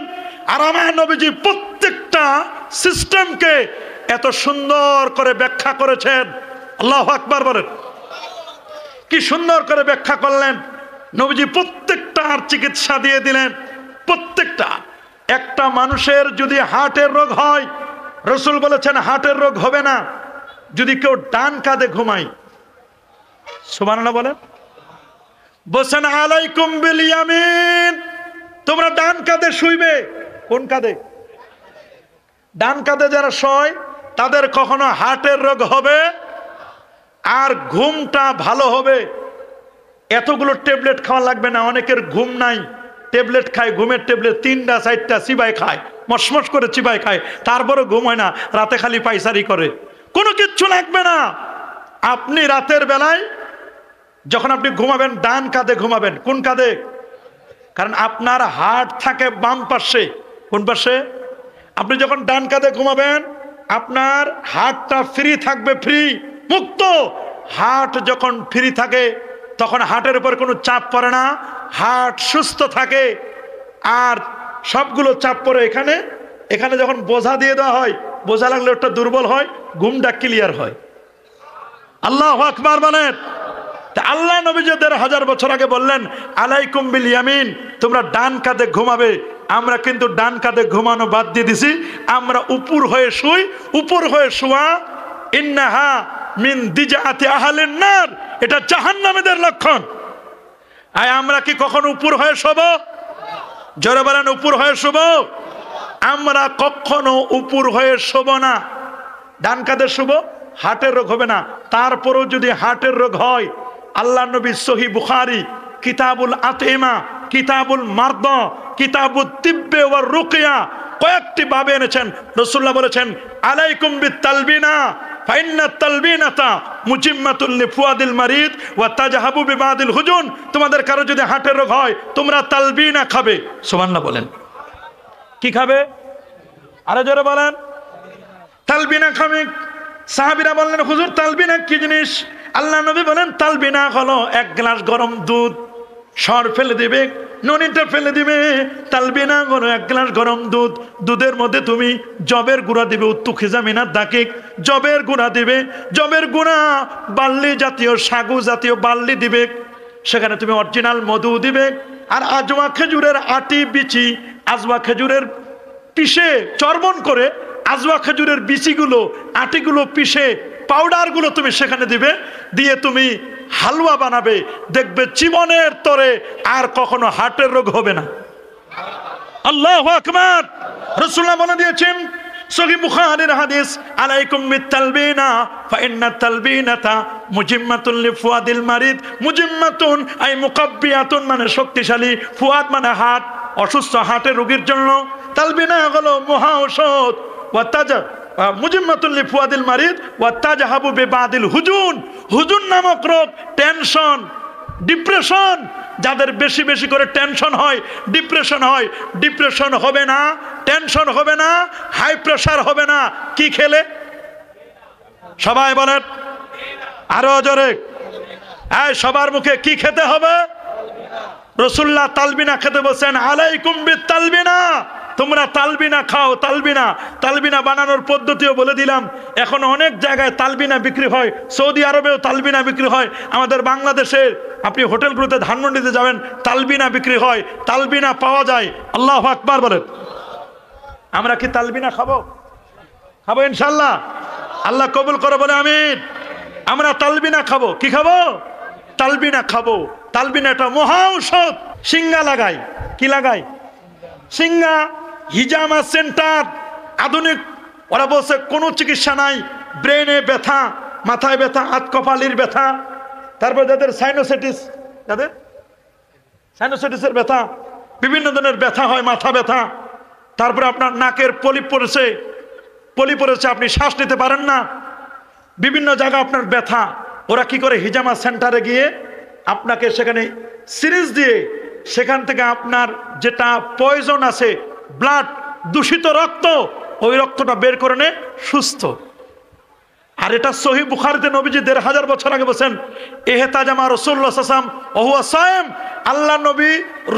আর আমার নবীজি প্রত্যেকটা সিস্টেমকে এত সুন্দর করে ব্যাখ্যা করেছেন। আল্লাহু আকবার বলেন। কি সুন্দর করে ব্যাখ্যা করলেন নবীজি, প্রত্যেকটার চিকিৎসা দিয়ে দিলেন। প্রত্যেকটা। একটা মানুষের যদি হার্টের রোগ হয়, রাসূল বলেছেন হার্টের রোগ হবে না যদি কেউ ডান কাঁধে ঘুমায়। সুবহানাল্লাহ বলেন। বসেন আলাইকুম বিল ইয়ামিন, তোমরা ডান কাঁধে শুইবে। কোন কাঁধে? ডান কাঁধে যারা শোয় তাদের কখনো হার্টের রোগ হবে আর ঘুমটা ভালো হবে। এতগুলো ট্যাবলেট খাওয়া লাগবে না। অনেকের ঘুম নাই, ট্যাবলেট খায়, ঘুমের ট্যাবলেট 3টা 4টা চিবাই খায়, মশমশ করে চিবাই খায়, তারপরে ঘুম হয় না, রাতে খালি পায়চারি করে। কোনো কিচ্ছু লাগবে না। আপনি রাতের বেলায় যখন আপনি ঘুমাবেন ডান কাঁধে ঘুমাবেন। কোন কাঁধে? কারণ আপনার হার্ট থাকে বাম পাশে। কোন পাশে? আপনি যখন ডান কাঁধে ঘুমাবেন আপনার হার্টটা ফ্রি থাকবে, ফ্রি, মুক্ত। হার্ট যখন ফ্রি থাকে তখন হার্টের উপর কোনো চাপ পড়ে না, হার্ট সুস্থ থাকে। আর সবগুলো চাপ পড়ে এখানে, এখানে যখন বোঝা দিয়ে দেওয়া হয়, বোঝা লাগলে ওটা দুর্বল হয়, ঘুমটা ক্লিয়ার হয়। আল্লাহু আকবার বলেন। আল্লাহ নবী যে ১৫০০ বছর আগে বললেন আলাইকুম বিল ইয়ামিন, তোমরা ডান কাঁধে ঘুমাবে। আমরা কিন্তু ডান কাঁধে ঘুমানো বাদ দিয়ে দিছি, আমরা উপর হয়ে শুই। উপর হয়ে শোয়া ইন্নাহা মিন দিজাতি আহলিন নার, এটা জাহান্নামীদের লক্ষণ। আর আমরা কি কখনো উপর হয়ে শোব? জোরে বলেন, উপর হয়ে শোব? আমরা কখনো উপর হয়ে শোব না, ডান কাঁধে শুব, হার্টের রোগ হবে না। তারপরেও যদি হার্টের রোগ হয়, আল্লাহ নবী সহিহ বুখারী কিতাবুল আতিমা, কিতাবুল মারদ, কিতাবুত তিব্বে ওয়ার রুকিয়া কয়েকটি ভাবে এনেছেন। রাসূলুল্লাহ বলেছেন আলাইকুম বিত তালবিনা ফাইন্না তালবিনাতা মুজিম্মাতুল লিফুয়াদিল মারিদ ওয়া তাজহাবু বিবাদিল হুজুন। তোমাদের কারো যদি হার্টের রোগ হয় তোমরা তালবিনা খাবে। সুবহানাল্লাহ বলেন। কি খাবে? আরে জোরে বলেন। তালবিনা খাবে। সাহাবীরা বললেন হুজুর তালবিনা কি জিনিস? আল্লাহ নবী বলেন তালবিনা হলো 1 গ্লাস গরম দুধ, সর ফেলে দিবে, ননিটা ফেলে দিবে। তালবিনা হলো 1 গ্লাস গরম দুধ, দুধের মধ্যে তুমি জবের গুঁড়া দিবে, উত্তু খিজামিনা দাকিক, জবের গুঁড়া দিবে, জবের গুঁড়া বার্লি জাতীয়, সাগু জাতীয় বার্লি দিবে, সেখানে তুমি অরিজিনাল মধু দিবে। আর আজওয়া খেজুরের আটি বিচি, আজওয়া খেজুরের পিষে চর্বণ করে আজওয়া খেজুরের বিচিগুলো, আটিগুলো পিষে পাউডারগুলো তুমি সেখানে দিবে, দিয়ে তুমি হালুয়া বানাবে। দেখবে জীবনের তরে আর কখনো হার্টের রোগ হবে না। আল্লাহু আকবার। রাসূলুল্লাহ বলে দিয়েছেন সহিহ বুখারীর হাদিস আলাইকুম বিতালবিনা ফাইন্নাত তালবিনাতা মুজিম্মাতুন লিফুয়াদিল মারিদ। মুজিম্মাতুন আই মুকাব্বিয়াতুন মানে শক্তিশালী, ফুয়াদ মানে হার্ট, অসুস্থ হার্টের রোগীর জন্য। তালবিনা হলো মহা ঔষধ। ওয়া তাজা মুজিম্মাতুল লিফুয়াদিল মারিদ ওয়া তাজহাবু বিবাদিল হুজুন। হুজুন নামক রোগ, টেনশন, ডিপ্রেশন, যাদের বেশি বেশি করে টেনশন হয়, ডিপ্রেশন হয়, ডিপ্রেশন হবে না, টেনশন হবে না, হাই প্রেশার হবে না। কি খেলে? সবাই বলেন আরো জোরে। এই সবার মুখে কি খেতে হবে? রাসূলুল্লাহ তালবিনা খেতে বলছেন আলাইকুম বিত তালবিনা তোমরা তালবিনা খাও, তালবিনা বানানোর পদ্ধতিও বলে দিলাম। এখন অনেক জায়গায় তালবিনা বিক্রি হয়, সৌদি আরবেও তালবিনা বিক্রি হয়, আমাদের বাংলাদেশের আপনি হোটেলগুলোতে ধানমন্ডিতে যাবেন তালবিনা বিক্রি হয়, তালবিনা পাওয়া যায়। আল্লাহু আকবার বলেন। আমরা কি তালবিনা খাবো? খাবো ইনশাল্লাহ। আল্লাহ কবুল করে বলে আমিন। আমরা তালবিনা খাবো। কি খাবো? তালবিনা খাবো। তালবিনা একটা মহা ঔষধ। সিঙ্গা লাগাই। কি লাগাই? সিঙ্গা। হিজামা সেন্টার আধুনিক, ওরা বলছে কোনো চিকিৎসা নাই, ব্রেনে ব্যথা, মাথায় ব্যথা, হাত কপালির ব্যথা, তারপর যাদের সাইনোসাইটিস, যাদের সাইনোসাইটিসের ব্যথা, বিভিন্ন ধরনের ব্যথা হয়, মাথা ব্যথা, তারপরে আপনার নাকের পলিপ পড়েছে, আপনি শ্বাস নিতে পারেন না, বিভিন্ন জায়গায় আপনার ব্যথা, ওরা কি করে হিজামা সেন্টারে গিয়ে আপনাকে সেখানে সিরিঞ্জ দিয়ে সেখান থেকে আপনার যেটা পয়জন আছে, ব্লাড, দূষিত রক্ত, ওই রক্তটা বের করে নে, সুস্থ। আর এটা সহিহ বুখারীতে নবীজি ১৫০০ বছর আগে বলেন, ইহতাজামা রাসূলুল্লাহ সাল্লাল্লাহু আলাইহি ওয়াসাল্লাম ওয়া হুয়া সায়েম, আল্লাহ নবী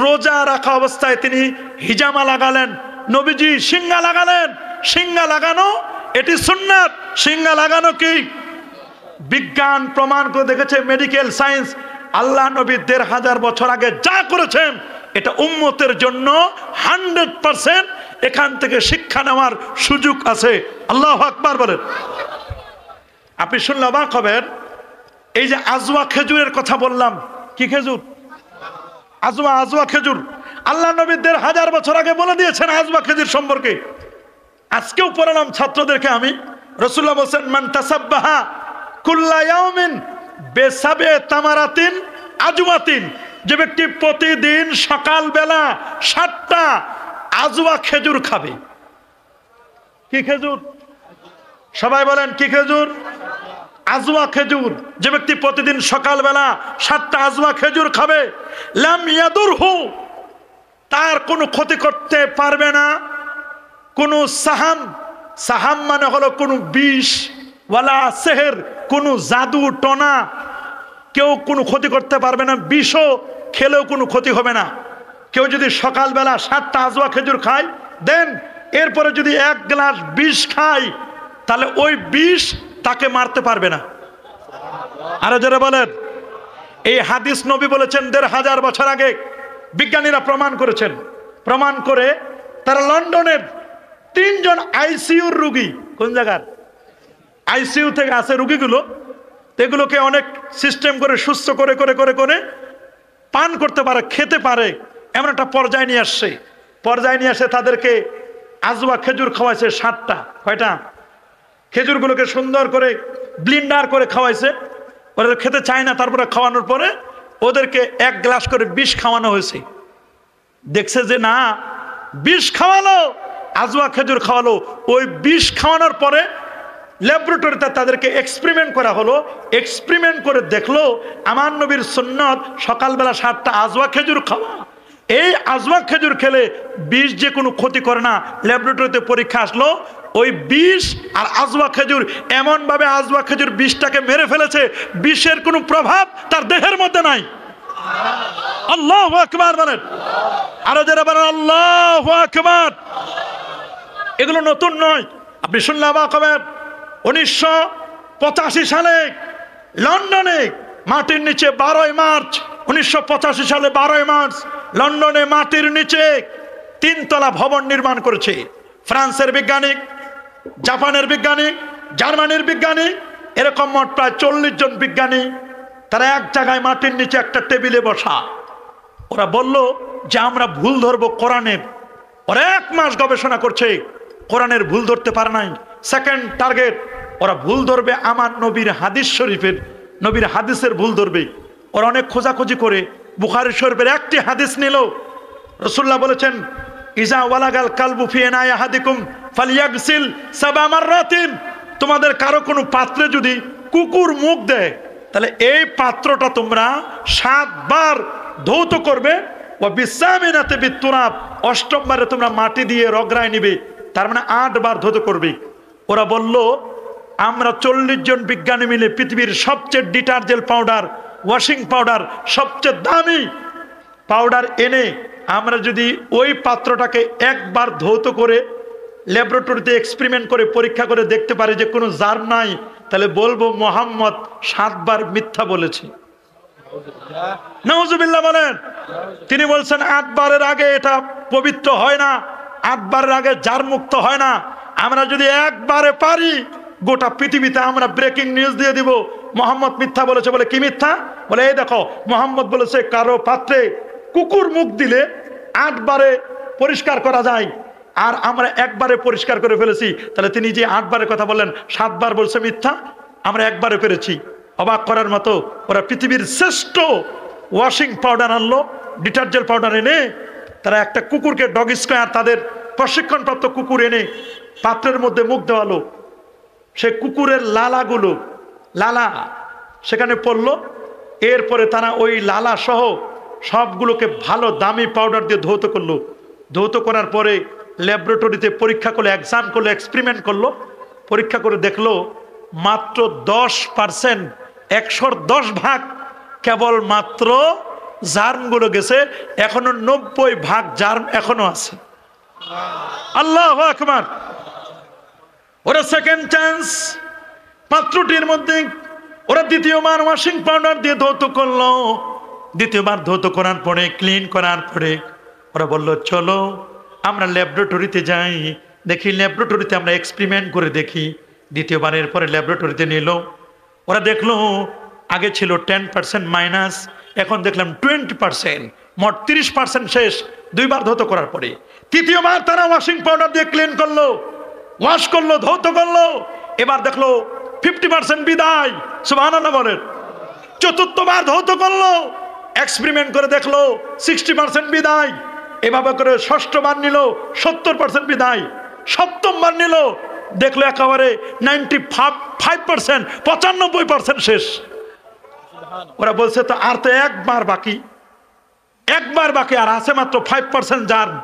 রোজা রাখা অবস্থায় তিনি হিজামা লাগালেন, নবীজি সিঙ্গা লাগালেন। সিঙ্গা লাগানো এটি সুন্নাত। সিঙ্গা লাগানো কি? বিজ্ঞান প্রমাণ করে দেখেছে, মেডিকেল সায়েন্স, আল্লাহ নবী ১৫০০ বছর আগে যা করেছেন এটা উম্মতের জন্য 100%। এখান থেকে শিক্ষা নেওয়ার সুযোগ আছে। আল্লাহু আকবার বলেন। আপনি শুনলে অবাক হবেন, এই যে আজওয়া খেজুরের কথা বললাম, কি খেজুর? আজওয়া খেজুর। আল্লাহ নবী ১৫০০ বছর আগে বলে দিয়েছেন আজওয়া খেজুর সম্পর্কে। আজকেও পড়ালাম ছাত্রদেরকে আমি, রাসূলুল্লাহ বলেন, মান তাসাব্বাহা কুল্লা ইয়াউমিন বিসাবে তামারাতিন আজওয়াতিন, যে ব্যক্তি প্রতিদিন সকালবেলা 7টা আজওয়া খেজুর খাবে। কি খেজুর? সবাই বলেন কি খেজুর? আজওয়া খেজুর। যে ব্যক্তি প্রতিদিন সকালবেলা 7টা আজওয়া খেজুর খাবে, লাম ইয়াদুরহু, তার কোনো ক্ষতি করতে পারবে না কোনো সাহাম মানে হলো কোনো বিষ, ওয়ালা সেহের, কোনো জাদু টনা, কেউ কোনো ক্ষতি করতে পারবে না, বিষও খেলেও কোনো ক্ষতি হবে না। কেউ যদি সকালবেলা 7টা আজওয়া খেজুর খায় দেন, এরপরে যদি 1 গ্লাস বিষ খায়, তাহলে ওই বিষ তাকে মারতে পারবে না। আরো যারা বলেন, এই হাদিস নবী বলেছেন ১৫০০ বছর আগে। বিজ্ঞানীরা প্রমাণ করেছেন। প্রমাণ করে তারা লন্ডনের 3 জন আইসিইউর রুগী, কোন জায়গার আইসিইউ থেকে আসে রুগীগুলো, এগুলোকে অনেক সিস্টেম করে সুস্থ করে করে করে করে পান করতে পারে, খেতে পারে, এমন একটা পর্যায়ে নিয়ে আসছে। পর্যায়ে নিয়ে আসে তাদেরকে আজওয়া খেজুর খাওয়াইছে 7টা। কয়টা? খেজুরগুলোকে সুন্দর করে ব্লিন্ডার করে খাওয়াইছে। ওরা খেতে চায় না, তারপরে খাওয়ানোর পরে ওদেরকে 1 গ্লাস করে বিষ খাওয়ানো হয়েছে। দেখছে যে না, বিষ খাওয়ালো, আজওয়া খেজুর খাওয়ালো। ওই বিষ খাওয়ানোর পরে ল্যাবরেটরিতে তাদেরকে এক্সপেরিমেন্ট করা হলো। এক্সপেরিমেন্ট করে দেখলো আমার নবীর সুন্নত সকালবেলা 7টা আজওয়া খেজুর খাওয়া। এই আজওয়া খেজুর খেলে বিষ যে কোনো ক্ষতি করে না। ল্যাবরেটরিতে পরীক্ষা আসলো, ওই বিষ আর আজওয়া খেজুর এমনভাবে আজওয়া খেজুর বিষটাকে মেরে ফেলেছে, বিষের কোনো প্রভাব তার দেহের মধ্যে নাই। আল্লাহু আকবার বলেন। আরো যারা বলেন আল্লাহু আকবার। এগুলো নতুন নয়, আপনি শুনলে অবাক হবেন। 1985 সালে লন্ডনে মাটির নিচে 12ই মার্চ, 1985 সালে 12ই মার্চ লন্ডনে মাটির নিচে 3 তলা ভবন নির্মাণ করেছে ফ্রান্সের বিজ্ঞানী, জাপানের বিজ্ঞানী, জার্মানির বিজ্ঞানী, এরকম মোট প্রায় 40 জন বিজ্ঞানী। তারা এক জায়গায় মাটির নিচে একটা টেবিলে বসা। ওরা বলল যে আমরা ভুল ধরবো কোরআনের। ওরা 1 মাস গবেষণা করছে, কোরআনের ভুল ধরতে পারে নাই। সেকেন্ড টার্গেট, ওরা ভুল ধরবে আমার নবীর হাদিস শরীফের, নবীর হাদিসের ভুল ধরবে। ওরা অনেক খোঁজাখুঁজি করে বুখারী শরীফের একটি হাদিস নিল। রাসূলুল্লাহ বলেছেন, ইজা ওয়ালাগাল কালবু ফি ইনাই আহাদিকুম ফালিয়াগসিল 7 মাররাতিন, তোমাদের কারো কোনো পাত্রে যদি কুকুর মুখ দেয়, তাহলে এই পাত্রটা তোমরা 7 বার ধৌত করবে। ও বিসামিনাতে বিতুরাব, 8ম বারে তোমরা মাটি দিয়ে রগড়ায় নিবে, তার মানে 8 বার ধৌত করবে। ওরা বলল আমরা 40 জন বিজ্ঞানী মিলে পৃথিবীর সবচেয়ে ডিটারজেন্ট পাউডার, ওয়াশিং পাউডার, সবচেয়ে দামি পাউডার এনে আমরা যদি ওই পাত্রটাকে একবার ধৌত করে ল্যাবরেটরিতে এক্সপেরিমেন্ট করে পরীক্ষা করে দেখতে পারি যে কোনো জার্ম নাই, তাহলে বলবো মুহাম্মদ 7 বার মিথ্যা বলেছে। নাউজুবিল্লাহ বলেন। তিনি বলছেন 8 বারের আগে এটা পবিত্র হয় না, 8 বারের আগে জার্ম মুক্ত হয় না। আমরা যদি একবারে পারি গোটা পৃথিবীতে আমরা ব্রেকিং নিউজ দিয়ে দিব মুহাম্মদ মিথ্যা বলেছে। বলে কি মিথ্যা? বলে এই দেখো মুহাম্মদ বলেছে কারো পাত্রে কুকুর মুখ দিলে 8 বারে পরিষ্কার করা যায়, আর আমরা একবারে পরিষ্কার করে ফেলেছি। তাহলে তিনি যে 8 বারের কথা বললেন 7 বার বলছে মিথ্যা, আমরা একবারে পেরেছি। অবাক করার মতো ওরা পৃথিবীর শ্রেষ্ঠ ওয়াশিং পাউডার আনলো, ডিটারজেন্ট পাউডার এনে তারা একটা কুকুরকে ডগ স্কোয়ার তাদের প্রশিক্ষণপ্রাপ্ত কুকুর এনে পাত্রের মধ্যে মুখ দেওয়ালো। সে কুকুরের লালা সেখানে পড়লো। এরপরে তারা ওই লালা সহ সবগুলোকে ভালো দামি পাউডার দিয়ে ধৌত করলো। ধৌত করার পরে ল্যাবরেটরিতে পরীক্ষা করলো, এক্সাম করলো, এক্সপেরিমেন্ট করলো। পরীক্ষা করে দেখলো মাত্র 10%, 110 ভাগ কেবল মাত্র জার্মগুলো গেছে, এখনো 90 ভাগ জার্ম এখনো আছে। আল্লাহু আকবার। ওরা সেকেন্ড চান্স পাত্রটির মধ্যে ওরা দ্বিতীয়বার ওয়াশিং পাউডার দিয়ে ধৌত করলো। দ্বিতীয়বার ধৌত করার পরে ক্লিন করার পরে ওরা বলল চলো আমরা ল্যাবরেটরিতে যাই, দেখি ল্যাবরেটরিতে আমরা এক্সপেরিমেন্ট করে দেখি। দ্বিতীয়বারের পরে ল্যাবরেটরিতে নিল। ওরা দেখলো আগে ছিল 10% মাইনাস, এখন দেখলাম 20%, মোট 30% শেষ 2 বার ধৌত করার পরে। তৃতীয়বার তারা ওয়াশিং পাউডার দিয়ে ক্লিন করলো, ওয়াশ করলো, ধৌত করলো। এবার দেখলো 50% বিদায়, সুবহানাল্লাহ বলেন। চতুর্থবার ধৌত করলো, এক্সপেরিমেন্ট করে দেখলো 60% বিদায়। এভাবে করে ষষ্ঠবার নিল 70% বিদায়। সপ্তমবার নিল, দেখলো একেবারে 95%, 95% শেষ। ওরা বলছে তো আর তো একবার বাকি আর আছে মাত্র 5% জার্ম।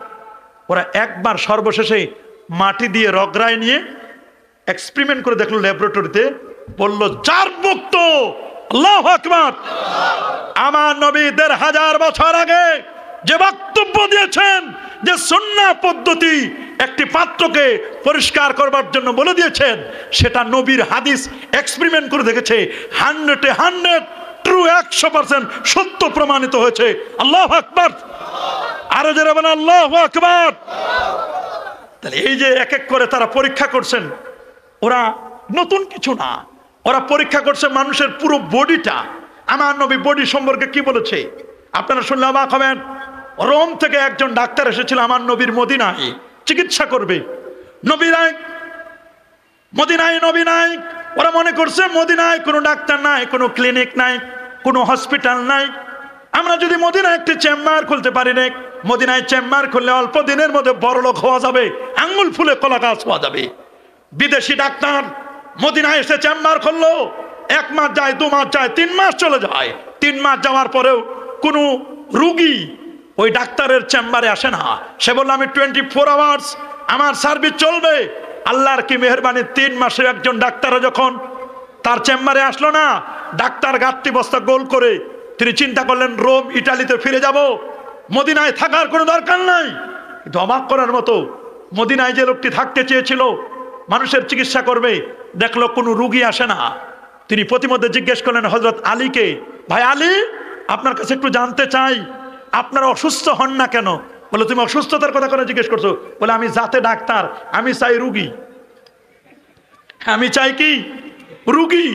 ওরা একবার সর্বশেষে মাটি দিয়ে রগড়ায় নিয়ে এক্সপেরিমেন্ট করে দেখলো ল্যাবরেটরিতে, বলল জার্ম মুক্ত। আল্লাহু আকবার। আমার নবী 1500 বছর আগে যে বক্তব্য দিয়েছেন যে সুন্নাহ পদ্ধতি একটি পাত্রকে পরিষ্কার করবার জন্য বলে দিয়েছেন, সেটা নবীর হাদিস এক্সপেরিমেন্ট করে দেখেছে 100 ট্রু, 100% সত্য প্রমাণিত হয়েছে। আল্লাহু আকবার। আরো যারা বলেন আল্লাহু আকবার। তাহলে এই যে এক এক করে তারা পরীক্ষা করছেন, ওরা নতুন কিছু না, ওরা পরীক্ষা করছে মানুষের পুরো বডিটা। আমার নবী বডি সম্পর্কে কি বলেছে আপনারা শুনলে অবাক হবেন। রোম থেকে একজন ডাক্তার এসেছিল আমার নবীর মদিনায় চিকিৎসা করবে। নবী নাই। ওরা মনে করছে মদিনায় কোনো ডাক্তার নাই, কোনো ক্লিনিক নাই, কোনো হসপিটাল নাই। আমরা যদি মদিনায় একটি চেম্বার খুলতে পারি না, মদিনায় চেম্বার খুললে অল্প দিনের মধ্যে বড়লোক হওয়া যাবে, আঙ্গুল ফুলে কলা গাছ হওয়া যাবে। বিদেশি ডাক্তার মদিনায় এসে চেম্বার খুললো, 1 মাস যায়, 2 মাস যায়, 3 মাস চলে যায়। 3 মাস যাওয়ার পরেও কোনো রুগী ওই ডাক্তারের চেম্বারে আসে না। সে বলল আমি 24 আওয়ার্স আমার সার্ভিস চলবে। আল্লাহর কি মেহেরবানি, 3 মাসে একজন ডাক্তার যখন তার চেম্বারে আসলো না, ডাক্তার গাঁটটি বস্তা গোল করে তিনি চিন্তা করলেন রোম ইটালিতে ফিরে যাব, মদিনায় থাকার কোনো দরকার নাই। কিন্তু অবাক করার মতো মদিনায় যে লোকটি থাকতে চেয়েছিল মানুষের চিকিৎসা করবে, দেখলো কোনো রুগী আসে না। তিনি প্রতিমধ্যে জিজ্ঞেস করলেন হযরত আলীকে, ভাই আলী আপনার কাছে একটু জানতে চাই আপনারা অসুস্থ হন না কেন? বলে তুমি অসুস্থতার কথা করে জিজ্ঞেস করছো? বলে আমি জাতে ডাক্তার, আমি চাই রুগী। আমি চাই কি? রুগী।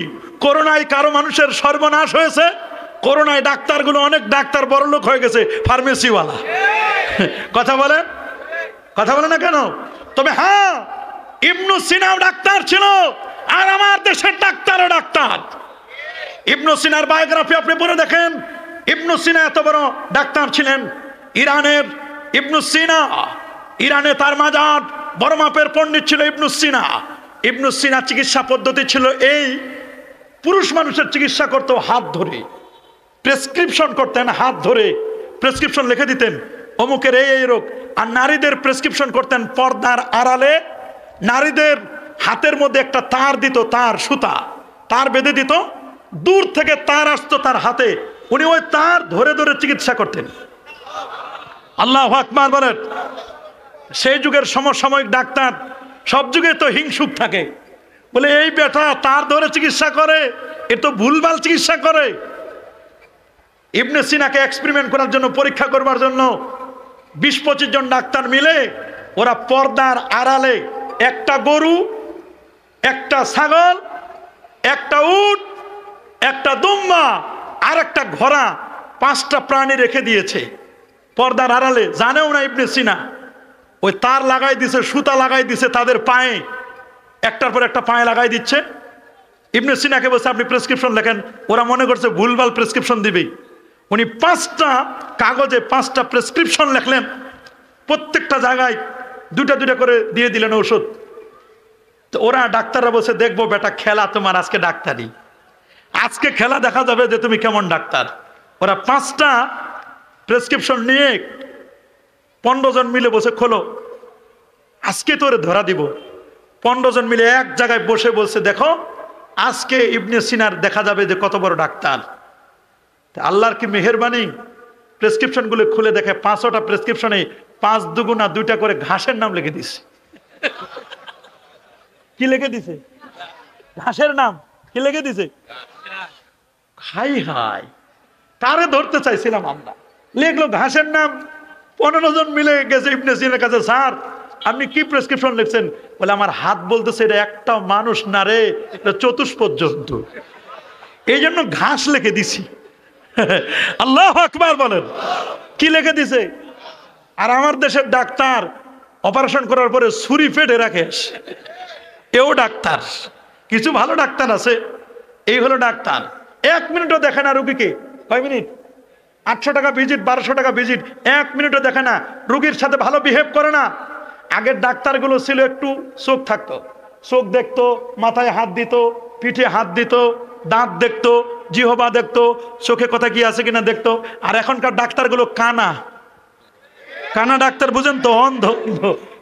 করোনায় কারো মানুষের সর্বনাশ হয়েছে, করোনায় ডাক্তারগুলো অনেক ডাক্তার বড়লোক হয়ে গেছে, ফার্মেসিওয়ালা। কথা বলে না কেন? তবে হ্যাঁ, ইবনু সিনাও ডাক্তার ছিল, আর আমার দেশের ডাক্তারও ডাক্তার। ইবনু সিনার বায়োগ্রাফি আপনি পড়ে দেখেন। ইবনু সিনা এত বড় ডাক্তার ছিলেন। ইরানের ইবনু সিনা, ইরানে তার মাজার, বড় মাপের পণ্ডিত ছিল ইবনু সিনা। ইবনু সিনা চিকিৎসা পদ্ধতি ছিল এই, পুরুষ মানুষের চিকিৎসা করতো হাত ধরে, প্রেসক্রিপশন করতেন হাত ধরে, প্রেসক্রিপশন লিখে দিতেন অমুকের এই রোগ। আর নারীদের প্রেসক্রিপশন করতেন পর্দার আড়ালে, নারীদের হাতের মধ্যে একটা তার দিত, তার সুতা, তার বেঁধে দিত, দূর থেকে তার আসতো তার হাতে, উনি ওই তার ধরে ধরে চিকিৎসা করতেন। আল্লাহু আকবার বলেন। সেই যুগের সমসাময়িক ডাক্তার, সব যুগে তো হিংসুক থাকে, বলে এই বেটা তার ধরে চিকিৎসা করে, এ তো ভুলভাল চিকিৎসা করে। ইবনে সিনাকে এক্সপেরিমেন্ট করার জন্য, পরীক্ষা করবার জন্য 20-25 জন ডাক্তার মিলে ওরা পর্দার আড়ালে একটা গরু, একটা ছাগল, একটা উট, একটা দুম্বা আর একটা ঘোড়া, 5টা প্রাণী রেখে দিয়েছে পর্দার আড়ালে। জানেও না ইবনে সিনা। ওই তার লাগাই দিছে, সুতা লাগাই দিছে তাদের পায়ে, একটার পর একটা পায়ে লাগাই দিচ্ছে। ইবনে সিনাকে বলছে আপনি প্রেসক্রিপশন লেখেন। ওরা মনে করছে ভুলভাল প্রেসক্রিপশন দিবেই। উনি 5টা কাগজে 5টা প্রেসক্রিপশন লেখলেন, প্রত্যেকটা জায়গায় 2টা করে দিয়ে দিলেন ওষুধ। তো ওরা ডাক্তাররা বলছে দেখবো বেটা খেলা তোমার আজকে ডাক্তারি, আজকে খেলা দেখা যাবে যে তুমি কেমন ডাক্তার। ওরা 5টা প্রেসক্রিপশন নিয়ে 15 জন মিলে বসে খোলো, আজকে তোরে ধরা দিব। 15 জন মিলে এক জায়গায় বসে বলছে দেখো আজকে ইবনে সিনার দেখা যাবে যে কত বড় ডাক্তার। আল্লাহর কি মেহেরবানি, প্রেসক্রিপশন গুলো খুলে দেখে 500টা প্রেসক্রিপশনে 5 দুগুণা 2টা করে ঘাসের নাম লিখে দিছে। কি লিখে দিছে? ঘাসের নাম। কি লিখে দিছে? হাই হাই, কারে ধরতে চাইছিলাম আমরা, লিখলো ঘাসের নাম। 15 জন মিলে গেছে ইবনে সিনার কাছে, স্যার আপনি কি প্রেসক্রিপশন লিখছেন? বলে আমার হাত বলতেছে এটা একটা মানুষ না রে, এটা চতুষ্পদ জন্তু, এই জন্য ঘাস লিখে দিছি। আল্লাহু আকবার বলেন। কি লিখে দিছে? আর আমার দেশের ডাক্তার অপারেশন করার পরে ছুরি পেটে রাখে, এও ডাক্তার। কিছু ভালো ডাক্তার আছে, এই হলো ডাক্তার। 1 মিনিটও দেখে না রুগীকে। কয় মিনিট? 800 টাকা ভিজিট, 1200 টাকা ভিজিট, 1 মিনিটও দেখে না, রুগীর সাথে ভালো বিহেভ করে না। আগের ডাক্তারগুলো ছিল একটু চোখ থাকতো, চোখ দেখতো, মাথায় হাত দিত, পিঠে হাত দিত, দাঁত দেখতো, জিহবা দেখতো, চোখে কথা কি আছে কিনা দেখতো। আর এখনকার ডাক্তারগুলো কানা কানা ডাক্তার, বুঝেন তো, অন্ধ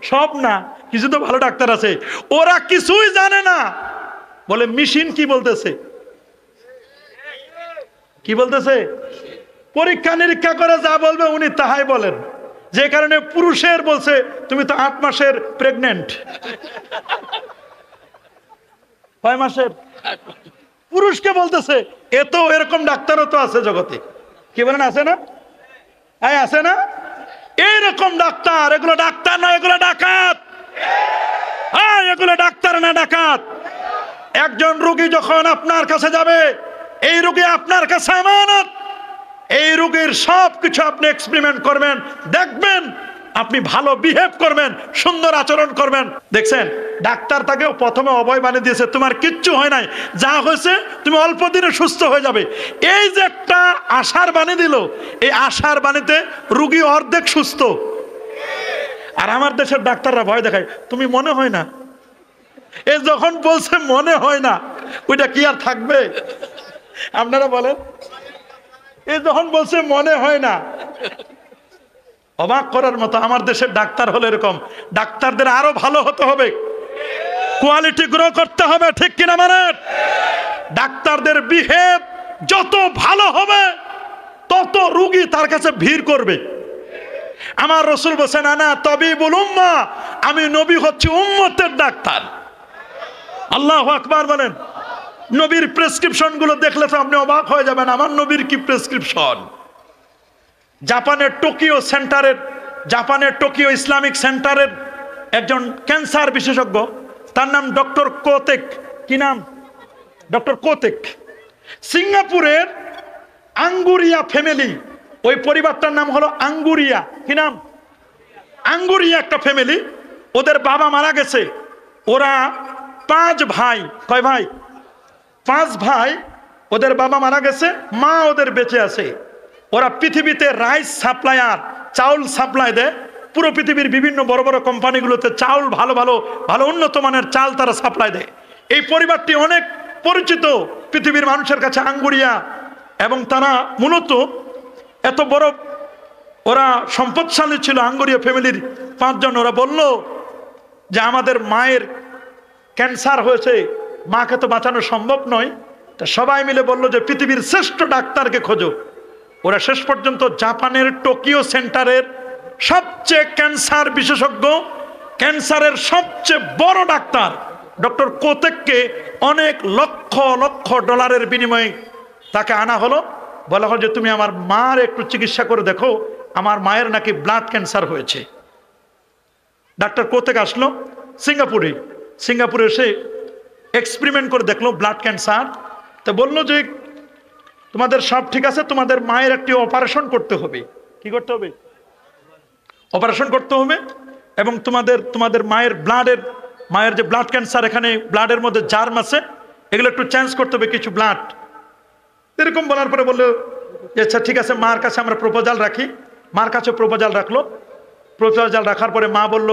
সব না, কিছু তো ভালো ডাক্তার আছে। ওরা কিছুই জানে না, বলে মেশিন কি বলতেছে, কি বলতেছে, পরীক্ষা নিরীক্ষা করে যা বলবে উনি তাহাই বলেন। যে কারণে পুরুষের বলছে তুমি তো 8 মাসের প্রেগনেন্ট। কয় মাসের? পুরুষকে বলতেছে। এত এরকম ডাক্তারও তো আছে জগতে, কি বলেন, আছে না? আছে না? এইরকম ডাক্তার, এগুলো ডাক্তার না, এগুলো ডাকাত। এগুলো ডাক্তার না, ডাকাত। একজন রোগী যখন আপনার কাছে যাবে, এই রোগী আপনার কাছে আমানত, এই রোগীর সব কিছু আপনি এক্সপেরিমেন্ট করবেন, দেখবেন, আপনি ভালো বিহেভ করবেন, সুন্দর আচরণ করবেন। দেখছেন ডাক্তার তাকেও প্রথমে অভয় বানিয়ে দিয়েছে, তোমার কিচ্ছু হয় নাই, যা হয়েছে তুমি অল্প দিনে সুস্থ হয়ে যাবে। এই যে একটা আশার বাণী দিল, এই আশার বাণীতে রুগী অর্ধেক সুস্থ। আর আমার দেশের ডাক্তাররা ভয় দেখায়, তুমি মনে হয় না। এ যখন বলছে মনে হয় না, ওইটা কি আর থাকবে? আপনারা বলেন, এ যখন বলছে মনে হয় না, অবাক করার মতো। আমার দেশের ডাক্তার হলো এরকম। ডাক্তারদের আরো ভালো হতে হবে, কোয়ালিটি গ্রো করতে হবে, ঠিক কিনা বলেন? ডাক্তারদের বিহেভ যত ভালো হবে তত রোগী তার কাছে ভিড় করবে। আমার রাসূল বলেন আনা তাবিবুল উম্মাহ, আমি নবী হচ্ছি উম্মতের ডাক্তার। আল্লাহু আকবার বলেন। নবীর প্রেসক্রিপশন গুলো দেখলে তো আপনি অবাক হয়ে যাবেন, আমার নবীর কি প্রেসক্রিপশন। জাপানের টোকিও ইসলামিক সেন্টারের একজন ক্যান্সার বিশেষজ্ঞ, তার নাম ডক্টর কোতেক। কি নাম? ডক্টর কোতেক। সিঙ্গাপুরের আঙ্গুরিয়া ফ্যামিলি, ওই পরিবারটার নাম হলো আঙ্গুরিয়া। কি নাম? আঙ্গুরিয়া একটা ফ্যামিলি। ওদের বাবা মারা গেছে। ওরা 5 ভাই। কয় ভাই? 5 ভাই। ওদের বাবা মারা গেছে, মা ওদের বেঁচে আছে। ওরা পৃথিবীতে রাইস সাপ্লায়ার, চাউল সাপ্লাই দেয়। পুরো পৃথিবীর বিভিন্ন বড় বড় কোম্পানিগুলোতে চাউল, ভালো ভালো ভালো উন্নত মানের চাল তারা সাপ্লাই দেয়। এই পরিবারটি অনেক পরিচিত পৃথিবীর মানুষের কাছে, আঙ্গুরিয়া। এবং তারা মূলত এত বড়, ওরা সম্পদশালী ছিল আঙ্গুরিয়া ফ্যামিলির 5 জন। ওরা বলল যে আমাদের মায়ের ক্যান্সার হয়েছে, মাকে তো বাঁচানো সম্ভব নয়। তা সবাই মিলে বলল যে পৃথিবীর শ্রেষ্ঠ ডাক্তারকে খোঁজো। ওরা শেষ পর্যন্ত জাপানের টোকিও সেন্টারের সবচেয়ে ক্যান্সার বিশেষজ্ঞ, ক্যান্সারের সবচেয়ে বড় ডাক্তার ডক্টর কোতেককে অনেক লক্ষ লক্ষ ডলারের বিনিময়ে তাকে আনা হলো। বলা হলো যে তুমি আমার মার একটু চিকিৎসা করে দেখো, আমার মায়ের নাকি ব্লাড ক্যান্সার হয়েছে। ডাক্তার কোতেক আসলো সিঙ্গাপুরে এসে এক্সপেরিমেন্ট করে দেখলো ব্লাড ক্যান্সার। তো বললো যে তোমাদের সব ঠিক আছে, তোমাদের মায়ের একটি অপারেশন করতে হবে। কি করতে হবে? অপারেশন করতে হবে, এবং তোমাদের মায়ের যে ব্লাড ক্যান্সার, এখানে ব্লাডের মধ্যে জার্ম আছে, এগুলো একটু চেঞ্জ করতে হবে কিছু ব্লাড। এরকম বলার পরে বললো যে আচ্ছা ঠিক আছে, মার কাছে আমরা প্রপোজাল রাখি। মার কাছে প্রপোজাল রাখলো। প্রপোজাল রাখার পরে মা বলল,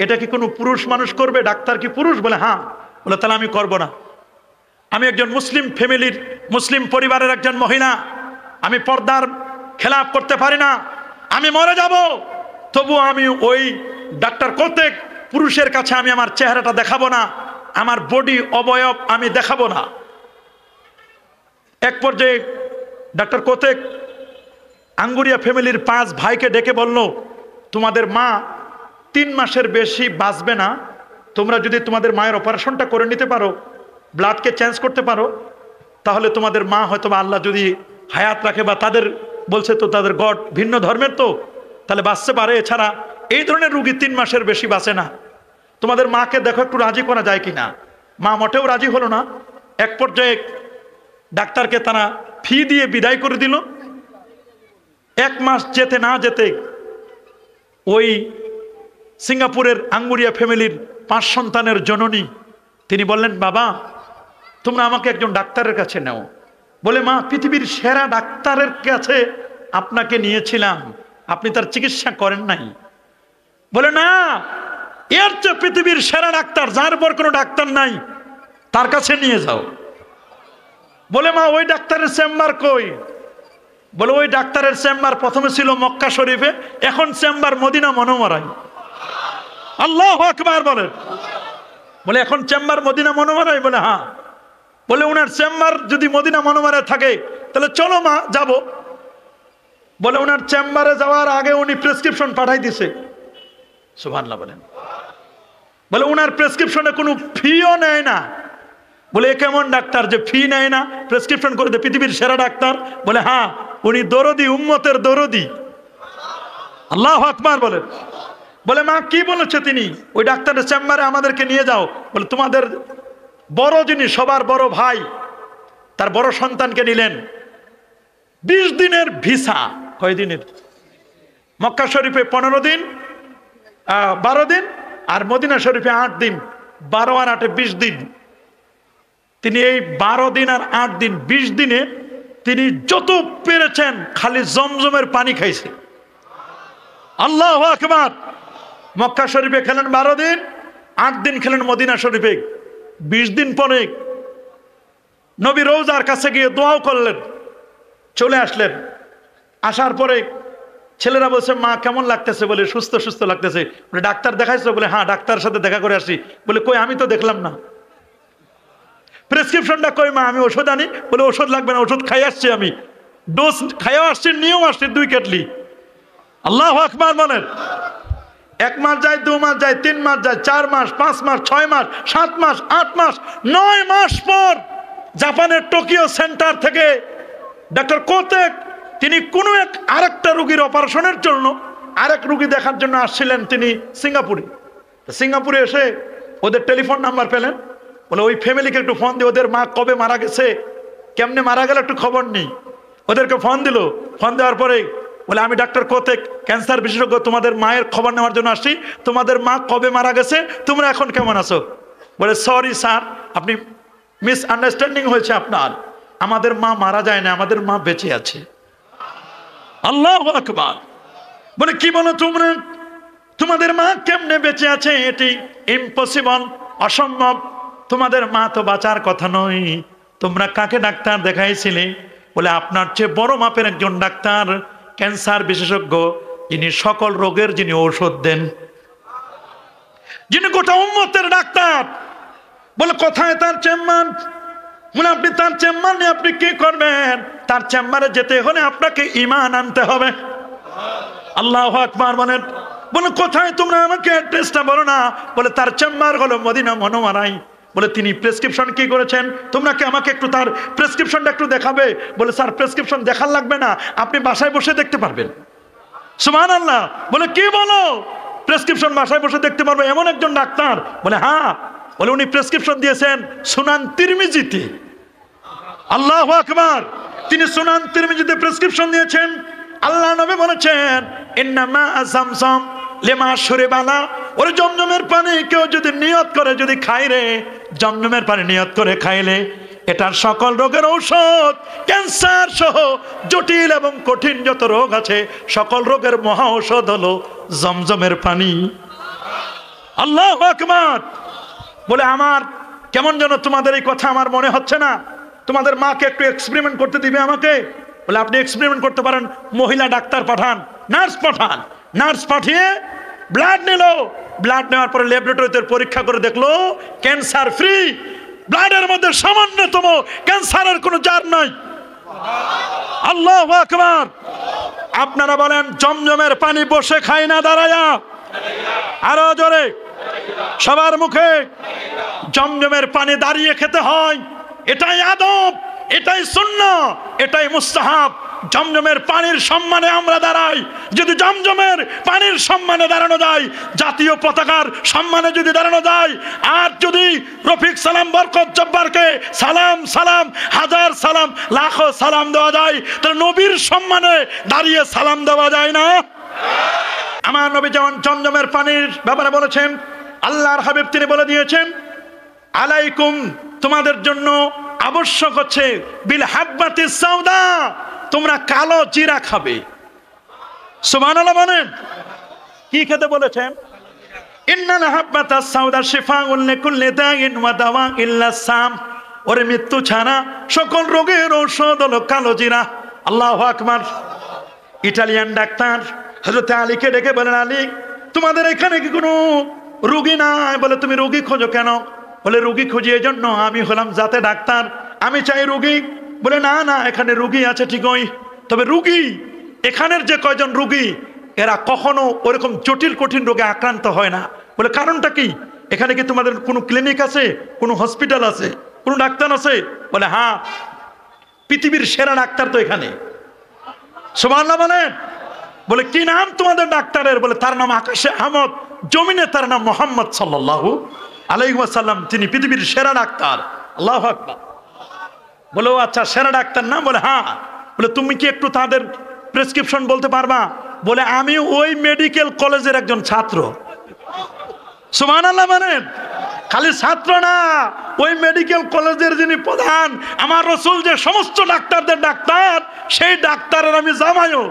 এটা কি কোনো পুরুষ মানুষ করবে? ডাক্তার কি পুরুষ? বলে হ্যাঁ। বলে তাহলে আমি করব না। আমি একজন মুসলিম ফ্যামিলির, মুসলিম পরিবারের একজন মহিলা, আমি পর্দার খেলাপ করতে পারি না। আমি মরে যাব, তবু আমি ওই ডাক্তার কোতেক পুরুষের কাছে আমি আমার চেহারাটা দেখাবো না, আমার বডি অবয়ব আমি দেখাবো না। এক পর্যায়ে ডাক্তার কোতেক আঙ্গুরিয়া ফ্যামিলির 5 ভাইকে ডেকে বলল, তোমাদের মা 3 মাসের বেশি বাঁচবে না। তোমরা যদি তোমাদের মায়ের অপারেশনটা করে নিতে পারো, ব্লাডকে চেঞ্জ করতে পারো, তাহলে তোমাদের মা হয়তো বা আল্লাহ যদি হায়াত রাখে, বা তাদের বলছে তো তাদের গড ভিন্ন ধর্মের, তো তাহলে বাঁচতে পারে। এছাড়া এই ধরনের রুগী 3 মাসের বেশি বাঁচে না। তোমাদের মাকে দেখো একটু রাজি করা যায় কিনা। মা মোটেও রাজি হলো না। এক পর্যায়ে ডাক্তারকে তারা ফি দিয়ে বিদায় করে দিল। 1 মাস যেতে না যেতে ওই সিঙ্গাপুরের আঙ্গুরিয়া ফ্যামিলির 5 সন্তানের জননী তিনি বললেন, বাবা তোমরা আমাকে একজন ডাক্তারের কাছে নাও। বলে মা, পৃথিবীর সেরা ডাক্তারের কাছে আপনাকে নিয়েছিলাম, আপনি তার চিকিৎসা করেন নাই। বলে না, এর চেয়ে পৃথিবীর সেরা ডাক্তার, যার পর কোনো ডাক্তার নাই, তার কাছে নিয়ে যাও। বলে মা, ওই ডাক্তারের চেম্বার কই? বলে ওই ডাক্তারের চেম্বার প্রথমে ছিল মক্কা শরীফে, এখন চেম্বার মদিনা মনোমরায়। আল্লাহু আকবার বলেন। বলে এখন চেম্বার মদিনা মনোমরায়? বলে হ্যাঁ। বলে ওনার চেম্বার যদি মদিনা মনোমরায় থাকে, তাহলে চলো মা যাব। বলে ওনার চেম্বারে যাওয়ার আগে উনি প্রেসক্রিপশন পাঠাই দিছে। সুবহানাল্লাহ বলেন। বলে ওনার প্রেসক্রিপশনে কোনো ফিও নেয় না। বলে এ কেমন ডাক্তার যে ফি নেয় না, প্রেসক্রিপশন করে দেয়, পৃথিবীর সেরা ডাক্তার? বলে হ্যাঁ, উনি দরদি, উম্মতের দরদি। আল্লাহু আকবার বলেন। বলে মা কি বলেছে তিনি? ওই ডাক্তারের চেম্বারে আমাদেরকে নিয়ে যাও। বলে তোমাদের বড় যিনি, সবার বড় ভাই, তার বড় সন্তানকে নিলেন। 20 দিনের ভিসা। কয় দিনের? মক্কা শরীফে 15 দিন, 12 দিন, আর মদিনা শরীফে 8 দিন। 12 আর 8 20 দিন। তিনি এই 12 দিন আর 8 দিন, 20 দিনে তিনি যত পেরেছেন খালি জমজমের পানি খাইছে। আল্লাহু আকবার। মক্কা শরীফে খেলেন 12 দিন, 8 দিন খেলেন মদিনা শরীফে। 20 দিন পরে নবী রওজার কাছে গিয়ে দোয়াও করলেন, চলে আসলেন। আসার পরে ছেলেরা বলছে, মা কেমন লাগতেছে? বলে সুস্থ সুস্থ লাগতেছে। বলে ডাক্তার দেখাইছো? বলে হ্যাঁ, ডাক্তারের সাথে দেখা করে আসি। বলে কই, আমি তো দেখলাম না। প্রেসক্রিপশনটা কই মা, আমি ওষুধ আনি। বলে ওষুধ লাগবে না, ওষুধ খাই আসছি, আমি ডোজ খাইও আসছি, নিয়েও আসছি 2 কেটলি। আল্লাহু আকবার বলেন। 1 মাস যায়, 2 মাস যায়, 3 মাস যায়, 4 মাস, 5 মাস, 6 মাস, 7 মাস, 8 মাস, 9 মাস পর জাপানের টোকিও সেন্টার থেকে ডাক্তার কোতেক তিনি কোনো আরেকটা রোগীর অপারেশনের জন্য, আরেক রোগী দেখার জন্য আসছিলেন তিনি সিঙ্গাপুরে। সিঙ্গাপুরে এসে ওদের টেলিফোন নাম্বার পেলেন। বলে ওই ফ্যামিলিকে একটু ফোন দিয়ে, ওদের মা কবে মারা গেছে, কেমনে মারা গেল একটু খবর নেই। ওদেরকে ফোন দিল। ফোন দেওয়ার পরে বলে, আমি ডাক্তার কোতেক, ক্যান্সার বিশেষজ্ঞ, তোমাদের মায়ের খবর নেওয়ার জন্য আসছি। তোমাদের মা কবে মারা গেছে, তোমরা এখন কেমন আছো? বলে সরি স্যার, আপনি মিসআন্ডারস্ট্যান্ডিং হয়েছে আপনার, আমাদের মা মারা যায় না, আমাদের মা বেঁচে আছে। আল্লাহু আকবার। বলে কি বলো তোমরা, তোমাদের মা কেমনে বেঁচে আছে? এটি ইম্পসিবল, অসম্ভব। তোমাদের মা তো বাঁচার কথা নয়। তোমরা কাকে ডাক্তার দেখাইছিলে? বলে আপনার চেয়ে বড় মাপের একজন ডাক্তার, ক্যান্সার বিশেষজ্ঞ, যিনি সকল রোগের যিনি ঔষধ দেন, যিনি গোটা উম্মতের ডাক্তার। বলে কোথায় তার চেম্বার? বলে আপনি তার চেম্বার নিয়ে আপনি কি করবেন? তার চেম্বারে যেতে হলে আপনাকে ঈমান আনতে হবে। আল্লাহু আকবার বলেন। বলে কোথায় তোমরা আমাকে অ্যাড্রেসটা বলো না। বলে তার চেম্বার হলো মদিনা মুনাওয়ারায়। বলে তিনি প্রেসক্রিপশন কি করেছেন, তোমরা কি আমাকে একটু তার প্রেসক্রিপশনটা একটু দেখাবে? বলে স্যার প্রেসক্রিপশন দেখার লাগবে না, আপনি বাসায় বসে দেখতে পারবেন। সুবহানাল্লাহ। বলে কি বলো, প্রেসক্রিপশন বাসায় বসে দেখতে পারবে এমন একজন ডাক্তার? বলে হ্যাঁ। বলে উনি প্রেসক্রিপশন দিয়েছেন সুনান তিরমিজিতে। আল্লাহু আকবার। তিনি সুনান তিরমিজিতে প্রেসক্রিপশন দিয়েছেন। আল্লাহ নবী বলেছেন ইন্নামা যামযাম লিমা শুরিবালা, ওরে জমজমের পানি কেউ যদি নিয়ত করে যদি খায় রে, জমজমের পানি নিয়ত করে খাইলে এটার সকল রোগের ঔষধ, ক্যান্সার সহ জটিল এবং কঠিন যত রোগ আছে সকল রোগের মহা ঔষধ হলো জমজমের পানি। আল্লাহু আকবার। বলে আমার কেমন যেন তোমাদের এই কথা আমার মনে হচ্ছে না, তোমাদের মাকে একটু এক্সপেরিমেন্ট করতে দিবে আমাকে? বলে আপনি এক্সপেরিমেন্ট করতে পারেন, মহিলা ডাক্তার পাঠান, নার্স পাঠান। নার্স পাঠিয়ে ব্লাড নিল, ব্লাড নেওয়ার পরে ল্যাবরেটরিতে পরীক্ষা করে দেখলো ক্যান্সার ফ্রি, ব্লাডের মধ্যে সামান্যতম ক্যান্সারের কোনো জার নাই। আল্লাহু আকবার। আপনারা বলেন জমজমের পানি বসে খায় না দাঁড়ায়া? আরো জোরে সবার মুখে। জমজমের পানি দাঁড়িয়ে খেতে হয়, এটাই আদব, এটাই সুন্নাহ, এটাই মুস্তাহাব। জমজমের পানির সম্মানে আমরা দাঁড়াই। যদি জমজমের পানির সম্মানে দাঁড়ানো যায়, জাতীয় পতাকার সম্মানে যদি দাঁড়ানো যায়, আর যদি রফিক সালাম বরকত জব্বারকে সালাম সালাম হাজার সালাম লাখো সালাম দেওয়া যায়, তাহলে নবীর সম্মানে দাঁড়িয়ে সালাম দেওয়া যায় না? আমার নবী যেমন জমজমের পানির ব্যাপারে বলেছেন, আল্লাহর হাবিব তিনি বলে দিয়েছেন আলাইকুম, তোমাদের জন্য আবশ্যক হচ্ছে বিল হাব্বাতিস সাউদা, তোমরা কালো জিরা খাবে। সুবহানাল্লাহ বলেন। কি খেতে বলেছেন? ইন্নাল হাব্বাতাস সাউদা শিফাউন লিকুল্লি দাইন ওয়া দাওয়া ইল্লা সাম, ওরে মৃত্যু ছাড়া সকল রোগের ঔষধ হলো কালো জিরা। আল্লাহু আকবার। ইটালিয়ান ডাক্তার হযরত আলীকে ডেকে বলেন, আলী তোমাদের এখানে কি কোনো রোগী নাই? বলে তুমি রোগী খোঁজো কেন? বলে রোগী খুঁজি এই জন্য, আমি হলাম জাতে ডাক্তার, আমি চাই রোগী। বলে না না, এখানে রোগী আছে ঠিকই, তবে রোগী এখানের যে কয়জন রোগী এরা কখনো ওরকম জটিল কঠিন রোগে আক্রান্ত হয় না। বলে কারণটা কি? এখানে কি তোমাদের কোনো ক্লিনিক আছে, কোনো হসপিটাল আছে, কোনো ডাক্তার আছে? বলে হ্যাঁ, পৃথিবীর সেরা ডাক্তার তো এখানে। সুবহানাল্লাহ বলেন। বলে কি নাম তোমাদের ডাক্তারের? বলে তার নাম আকাশে আহমদ, জমিনে তার নাম মুহাম্মদ সাল্লাল্লাহু আলাইহি ওয়াসাল্লাম, তিনি পৃথিবীর সেরা ডাক্তার। আল্লাহু আকবার। বলে ও আচ্ছা, সেরা ডাক্তার না? বলে হ্যাঁ। বলে তুমি কি একটু তাদের প্রেসক্রিপশন বলতে পারবা? বলে আমি ওই মেডিকেল কলেজের একজন ছাত্র। সুবহানাল্লাহ বলেন। খালি ছাত্র না, ওই মেডিকেল কলেজের যিনি প্রধান, আমার রাসূল যে সমস্ত ডাক্তারদের ডাক্তার, সেই ডাক্তারের আমি জামাইও।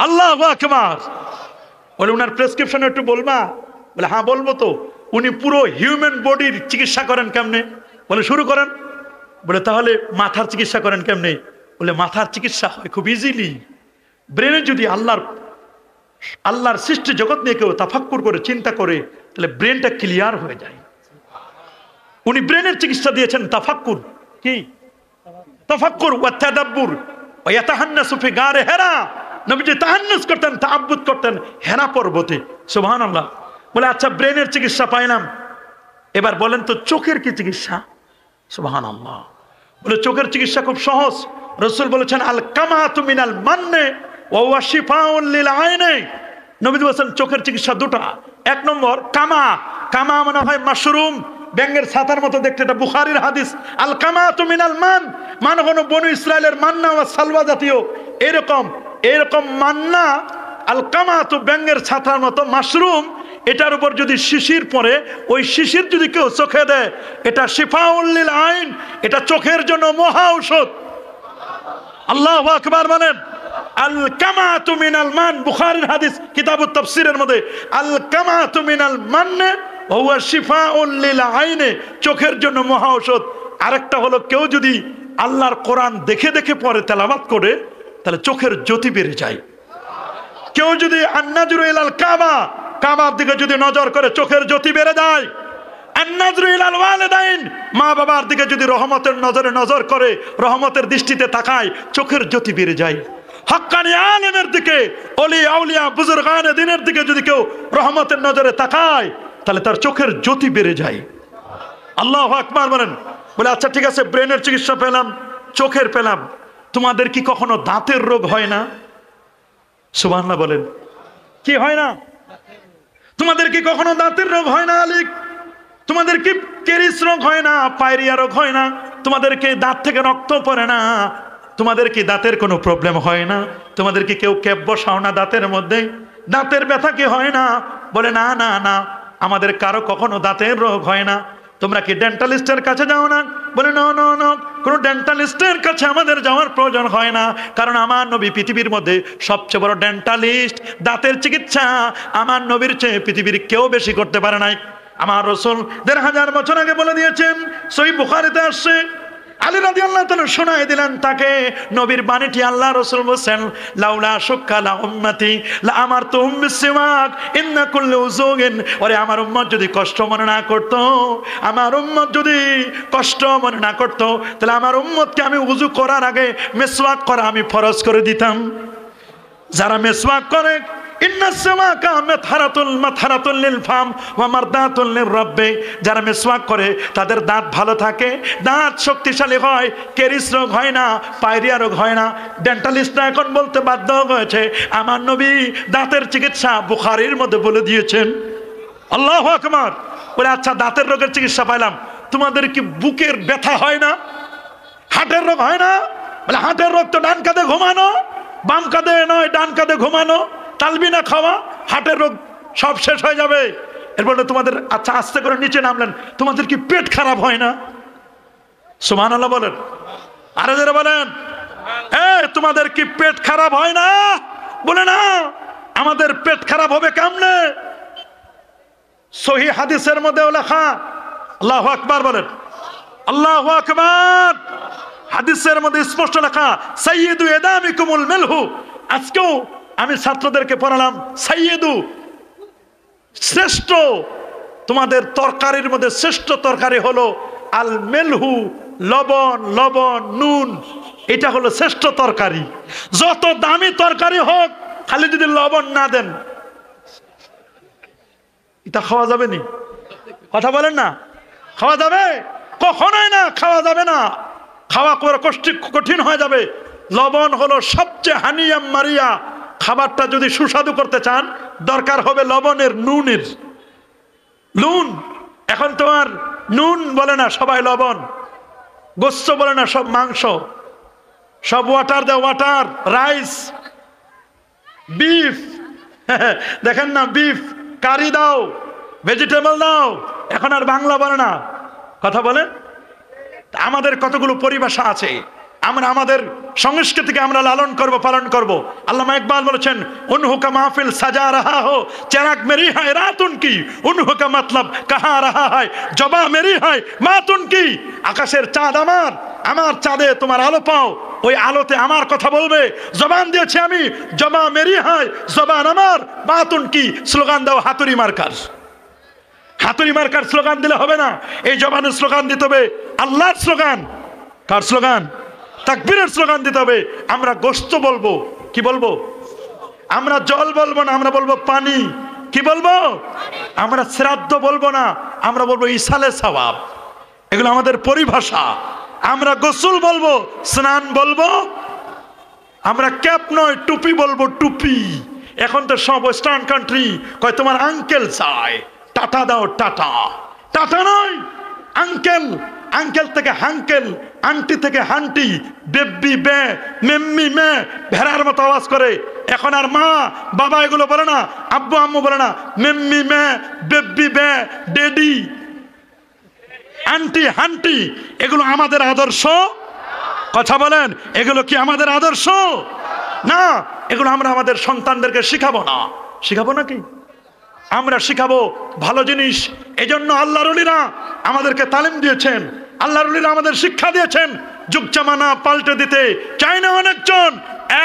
আল্লাহু আকবার। বলে উনার প্রেসক্রিপশন একটু বলবা? বলে হ্যাঁ বলবো তো। উনি পুরো হিউম্যান বডির চিকিৎসা করেন কেমনে? বলে শুরু করেন। বলে তাহলে মাথার চিকিৎসা করেন কেমনে? বলে মাথার চিকিৎসা হয় খুব ইজিলি। ব্রেনে যদি আল্লাহর সৃষ্টি জগৎ নিয়ে কেউ তাফাক্কুর করে চিন্তা করে, তাহলে ব্রেনটা ক্লিয়ার হয়ে যায়। উনি ব্রেনের চিকিৎসা দিয়েছেন তাফাক্কুর। কি? তাফাক্কুর ওয়া তাদাব্বুর ওয়া ইয়াতাহান্নাসু ফি গারে হেরা। নবীজি তাহান্নুস করতেন, তাআব্বুদ করতেন হেরা পর্বতে। সুবহানাল্লাহ। বলে আচ্ছা, ব্রেনের চিকিৎসা পাইলাম, এবার বলেন তো চোখের কি চিকিৎসা? সুবহানাল্লাহ। বলে চোখের চিকিৎসা খুব সহজ। রাসূল বলেছেন আল কামাতু মিনাল মান্নে ওয়া হুয়া শিফাউন লিল আইনি। নবী বলেছেন চোখের চিকিৎসা দুটা। এক নম্বর কামা, কামা মানে হয় মাশরুম, ব্যাঙের ছাতার মতো দেখতে, এটা বুখারীর হাদিস। আল কামাতু মিনাল মান, মানে হলো বনু ইসরাইলের মান্না ওয়া সালওয়া জাতীয় এরকম মান্না। আল কামাতু ব্যাঙের ছাতার মতো মাশরুম, এটার উপর যদি শিশির পড়ে, ওই শিশির যদি কেউ চোখে দেয়, এটা শিফাউল লিল আইন, এটা চোখের জন্য মহা ঔষধ। আল্লাহু আকবার বলেন। আল কামাতু মিনাল মান, বুখারীর হাদিস কিতাবুত তাফসীরের মধ্যে, আল কামাতু মিনাল মান্নে ওয়া হুয়া শিফাউল লিল আইনে, চোখের জন্য মহা ঔষধ। আরেকটা হলো কেউ যদি আল্লাহর কোরআন দেখে দেখে পড়ে, তেলাওয়াত করে, তাহলে চোখের জ্যোতি বেড়ে যায়। কেউ যদি আন্নাজরু ইলাল কাবা, কাবার দিকে যদি নজর করে, চোখের জ্যোতি বেড়ে যায়। আন্নাজরু ইলাল ওয়ালিদাইন, মা বাবার দিকে যদি রহমতের নজরে নজর করে, রহমতের দৃষ্টিতে তাকায়, চোখের জ্যোতি বেড়ে যায়। হক্কানি আলেমের দিকে, ওলি আউলিয়া বুজুর্গানে দ্বীনের দিকে যদি কেউ রহমতের নজরে তাকায়, তাহলে তার চোখের জ্যোতি বেড়ে যায়। আল্লাহু আকবার বলেন। বলে আচ্ছা ঠিক আছে, ব্রেনের চিকিৎসা পেলাম, চোখের পেলাম, তোমাদের কি কখনো দাঁতের রোগ হয় না? সুবহানাল্লাহ বলেন। কি হয় না? তোমাদের কি কখনো দাঁতের রোগ হয় না? আলিক, তোমাদের কি কেরিস রোগ হয় না? পায়রিয়া রোগ হয় না? তোমাদের কি দাঁত থেকে রক্ত পড়ে না? তোমাদের কি দাঁতের কোনো প্রবলেম হয় না? তোমাদের কি কেউ ক্যাপ বসাও না দাঁতের মধ্যে? দাঁতের ব্যথা কি হয় না? বলে না না না, আমাদের কারো কখনো দাঁতের রোগ হয় না। তোমরা কি ডেন্টালিস্টের কাছে যাও না? বলে না না না, কোনো ডেন্টালিস্টের কাছে আমাদের যাওয়ার প্রয়োজন হয় না, কারণ আমার নবী পৃথিবীর মধ্যে সবচেয়ে বড় ডেন্টালিস্ট। দাঁতের চিকিৎসা আমার নবীর চেয়ে পৃথিবীর কেউ বেশি করতে পারে নাই। আমার রাসূল ১৫০০ বছর আগে বলে দিয়েছেন, সহিহ বুখারীতে আসছে। আলী রাদিয়াল্লাহু তাআলা শোনায় দিলেন তাকে নবীর বাণীটি। আল্লাহ রাসূল বলেন, লাউলা শুক্কা লা উম্মতি লা আমারতুহুম বিসওয়াক ইন্না কুল্লা উযুগিন। ওরে আমার উম্মত যদি কষ্ট মনে না করত, আমার উম্মত যদি কষ্ট মনে না করত, তাহলে আমার উম্মতকে আমি ওযু করার আগে মিসওয়াক করা আমি ফরজ করে দিতাম। যারা মিসওয়াক করে, যারা মিসওয়াক করে তাদের দাঁত ভালো থাকে, দাঁত শক্তিশালী হয়, কেরিস রোগ হয় না, পায়রিয়া রোগ হয় না। ডেন্টালিস্টরা এখন বলতে বাধ্য হয়েছে, আমার নবী দাঁতের চিকিৎসা বুখারীর মধ্যে বলে দিয়েছেন। আল্লাহু আকবার। বলে আচ্ছা, দাঁতের রোগের চিকিৎসা পাইলাম, তোমাদের কি বুকের ব্যথা হয় না? হার্টের রোগ হয় না? বলে হার্টের রোগ তো ডান কাঁধে ঘুমানো, বাম কাঁধে নয়, ডান কাঁধে ঘুমানো, তালবিনা খাওয়া, হার্টের রোগ সব শেষ হয়ে যাবে। এরপরে তোমাদের, আচ্ছা আস্তে করে নিচে নামলেন, তোমাদের কি পেট খারাপ হয় না? সুবহানাল্লাহ বলেন। আরে যারা বলেন, তোমাদের কি পেট খারাপ হয় না? বলে না, আমাদের পেট খারাপ হবে কেমনে? সহিহ হাদিসের মধ্যে লেখা। আল্লাহু আকবার বলেন। আল্লাহু আকবার। হাদিসের মধ্যে স্পষ্ট লেখা, সাইয়্যিদু ইদামিকুমুল মিলহু। আজকেও আমি ছাত্রদেরকে পড়ালাম, সাইয়্যিদু শ্রেষ্ঠ, তোমাদের তরকারির মধ্যে শ্রেষ্ঠ তরকারি হলো আল মিলহু, লবণ, লবণ, নুন, এটা হলো শ্রেষ্ঠ তরকারি। যত দামি তরকারি হোক, খালি যদি লবণ না দেন, এটা খাওয়া যাবে নি? কথা বলেন না, খাওয়া যাবে? কখনোই না, খাওয়া যাবে না। খাওয়া করে কঠিন হয়ে যাবে। লবণ হলো সবচেয়ে হানিয়াম মারিয়া। খাবারটা যদি সুস্বাদু করতে চান, দরকার হবে লবণের, নুনের। নুন, এখন তোমার নুন বলে না সবাই, লবণ। গোস্ত বলে না সব, মাংস। সব ওয়াটার দেয়, ওয়াটার। রাইস, বিফ, দেখেন না, বিফ কারি দাও, ভেজিটেবল দাও, এখন আর বাংলা বলে না। কথা বলেন। আমাদের কতগুলো পরিভাষা আছে, আমরা আমাদের সংস্কৃতিকে আমরা লালন করব, পালন করব। আল্লামা ইকবাল বলেছেন, উনহুকা মাহফিল সাজা রাহা হো, চেরাগ মেরি হায় রাতুন কি, উনহুকা মতলব কাহা রাহা হায়, জবা মেরি হায় মাতুন কি। আকাশের চাঁদ আমার, আমার চাঁদে তোমার আলো পাও, ওই আলোতে আমার কথা বলবে। জবান দিয়েছি আমি, জবা মেরি হায়, জবান আমার, মাতুন কি। স্লোগান দাও হাতুড়ি মার্কার। হাতুড়ি মার্কার স্লোগান দিলে হবে না, এই জবানের স্লোগান দিতে হবে আল্লাহর স্লোগান। কার স্লোগান? তাকবীরের স্লোগান দিতে হবে। আমরা গোশত বলবো, কি বলবো? আমরা জল বলবো না, আমরা বলবো পানি। কি বলবো? আমরা শ্রাদ্ধ বলবো না, আমরা বলবো ইসালে সওয়াব। এগুলো আমাদের পরিভাষা। আমরা গোসল বলবো, স্নান বলবো। আমরা ক্যাপ নয়, টুপি বলবো, টুপি। এখন তো সব ওয়েস্টার্ন কান্ট্রি কয় তোমার আঙ্কেল চায়, টাটা দাও, টাটা। টাটা নয়, আঙ্কেল। আঙ্কেল থেকে হাঙ্কেল, আন্টি থেকে হান্টি, বেব্বি বে, মেম্মি মে, ভেড়ার মতো আওয়াজ করে। এখন আর মা বাবা এগুলো বলে না, আব্বু আম্মু বলে না, মেম্মি মে, বেব্বি বে, ডেডি, আন্টি, হান্টি। এগুলো আমাদের আদর্শ? কথা বলেন, এগুলো কি আমাদের আদর্শ? না, এগুলো আমরা আমাদের সন্তানদেরকে শিখাবো না। শিখাবো নাকি? আমরা শিখাবো ভালো জিনিস। এজন্য আল্লাহর ওলিরা আমাদেরকে তালিম দিয়েছেন, আল্লাহর ওলিরা আমাদের শিক্ষা দিয়েছেন। যুগ জামানা পাল্টে দিতে চায় না অনেকজন,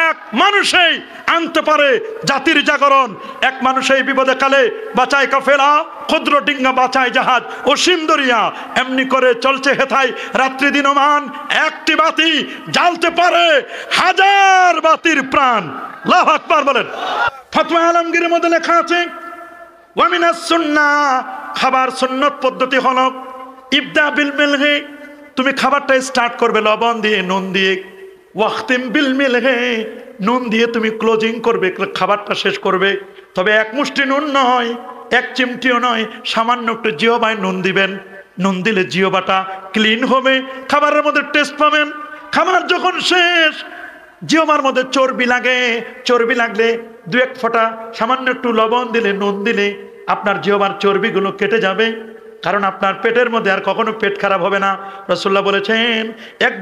এক মানুষেই আনতে পারে জাতির জাগরণ। এক মানুষেই বিপদে কালে বাঁচায় কাফেলা, ক্ষুদ্র ডিঙ্গা বাঁচায় জাহাজ, অসীম দরিয়া। এমনি করে চলছে হেথায় রাত্রি দিনমান, একটি বাতি জ্বালতে পারে হাজার বাতির প্রাণ। আল্লাহু আকবার বলেন। ফতোয়া আলমগীরের মধ্যে লেখা আছে ওয়ামিনাস সুন্নাহ, খাবার সুন্নত পদ্ধতি হলো ইবদা বিল মিলহি, তুমি খাবারটা স্টার্ট করবে লবণ দিয়ে, নুন দিয়ে। ওয়াখতিম বিল মিলহি, নুন দিয়ে তুমি ক্লোজিং করবে, খাবারটা শেষ করবে। তবে এক মুষ্টি নুন নয়, এক চিমটিও নয়, সামান্য একটু জিহ্বায় নুন দিবেন। নুন দিলে জিহ্বাটা ক্লিন হবে, খাবারের মধ্যে টেস্ট পাবেন। খাবার যখন শেষ, জিহ্বার মধ্যে চর্বি লাগে, চর্বি লাগলে দু এক ফোঁটা সামান্য একটু লবণ দিলে, নুন দিলে আপনার জিহ্বার চর্বিগুলো কেটে যাবে। কারণ আপনার পেটের মধ্যে আর কখনো পেট খারাপ হবে না। রাসূলুল্লাহ বলেছেন এক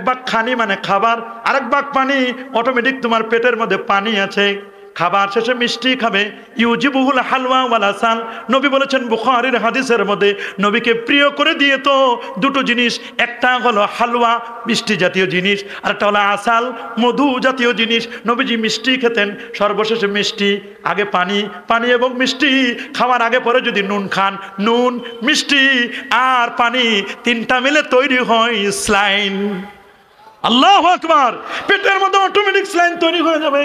বাগ খানি মানে খাবার, আর এক বাগ পানি, অটোমেটিক তোমার পেটের মধ্যে পানি আছে। খাবার শেষে মিষ্টি খাবে। ইউজিবুহুল হালওয়া ওয়াল আসাল, নবী বলেছেন বুখারীর হাদিসের মধ্যে, নবীকে প্রিয় করে দিয়ে তো দুটো জিনিস, একটা হলো হালওয়া মিষ্টি জাতীয় জিনিস, আর একটা হলো আসাল মধু জাতীয় জিনিস। নবীজি মিষ্টি খেতেন, সর্বশেষে মিষ্টি, আগে পানি, পানি এবং মিষ্টি। খাওয়ার আগে পরে যদি নুন খান, নুন, মিষ্টি আর পানি তিনটা মিলে তৈরি হয় স্লাইন। আল্লাহু আকবার। পেটের মধ্যে অটোমেটিক স্লাইন তৈরি হয়ে যাবে,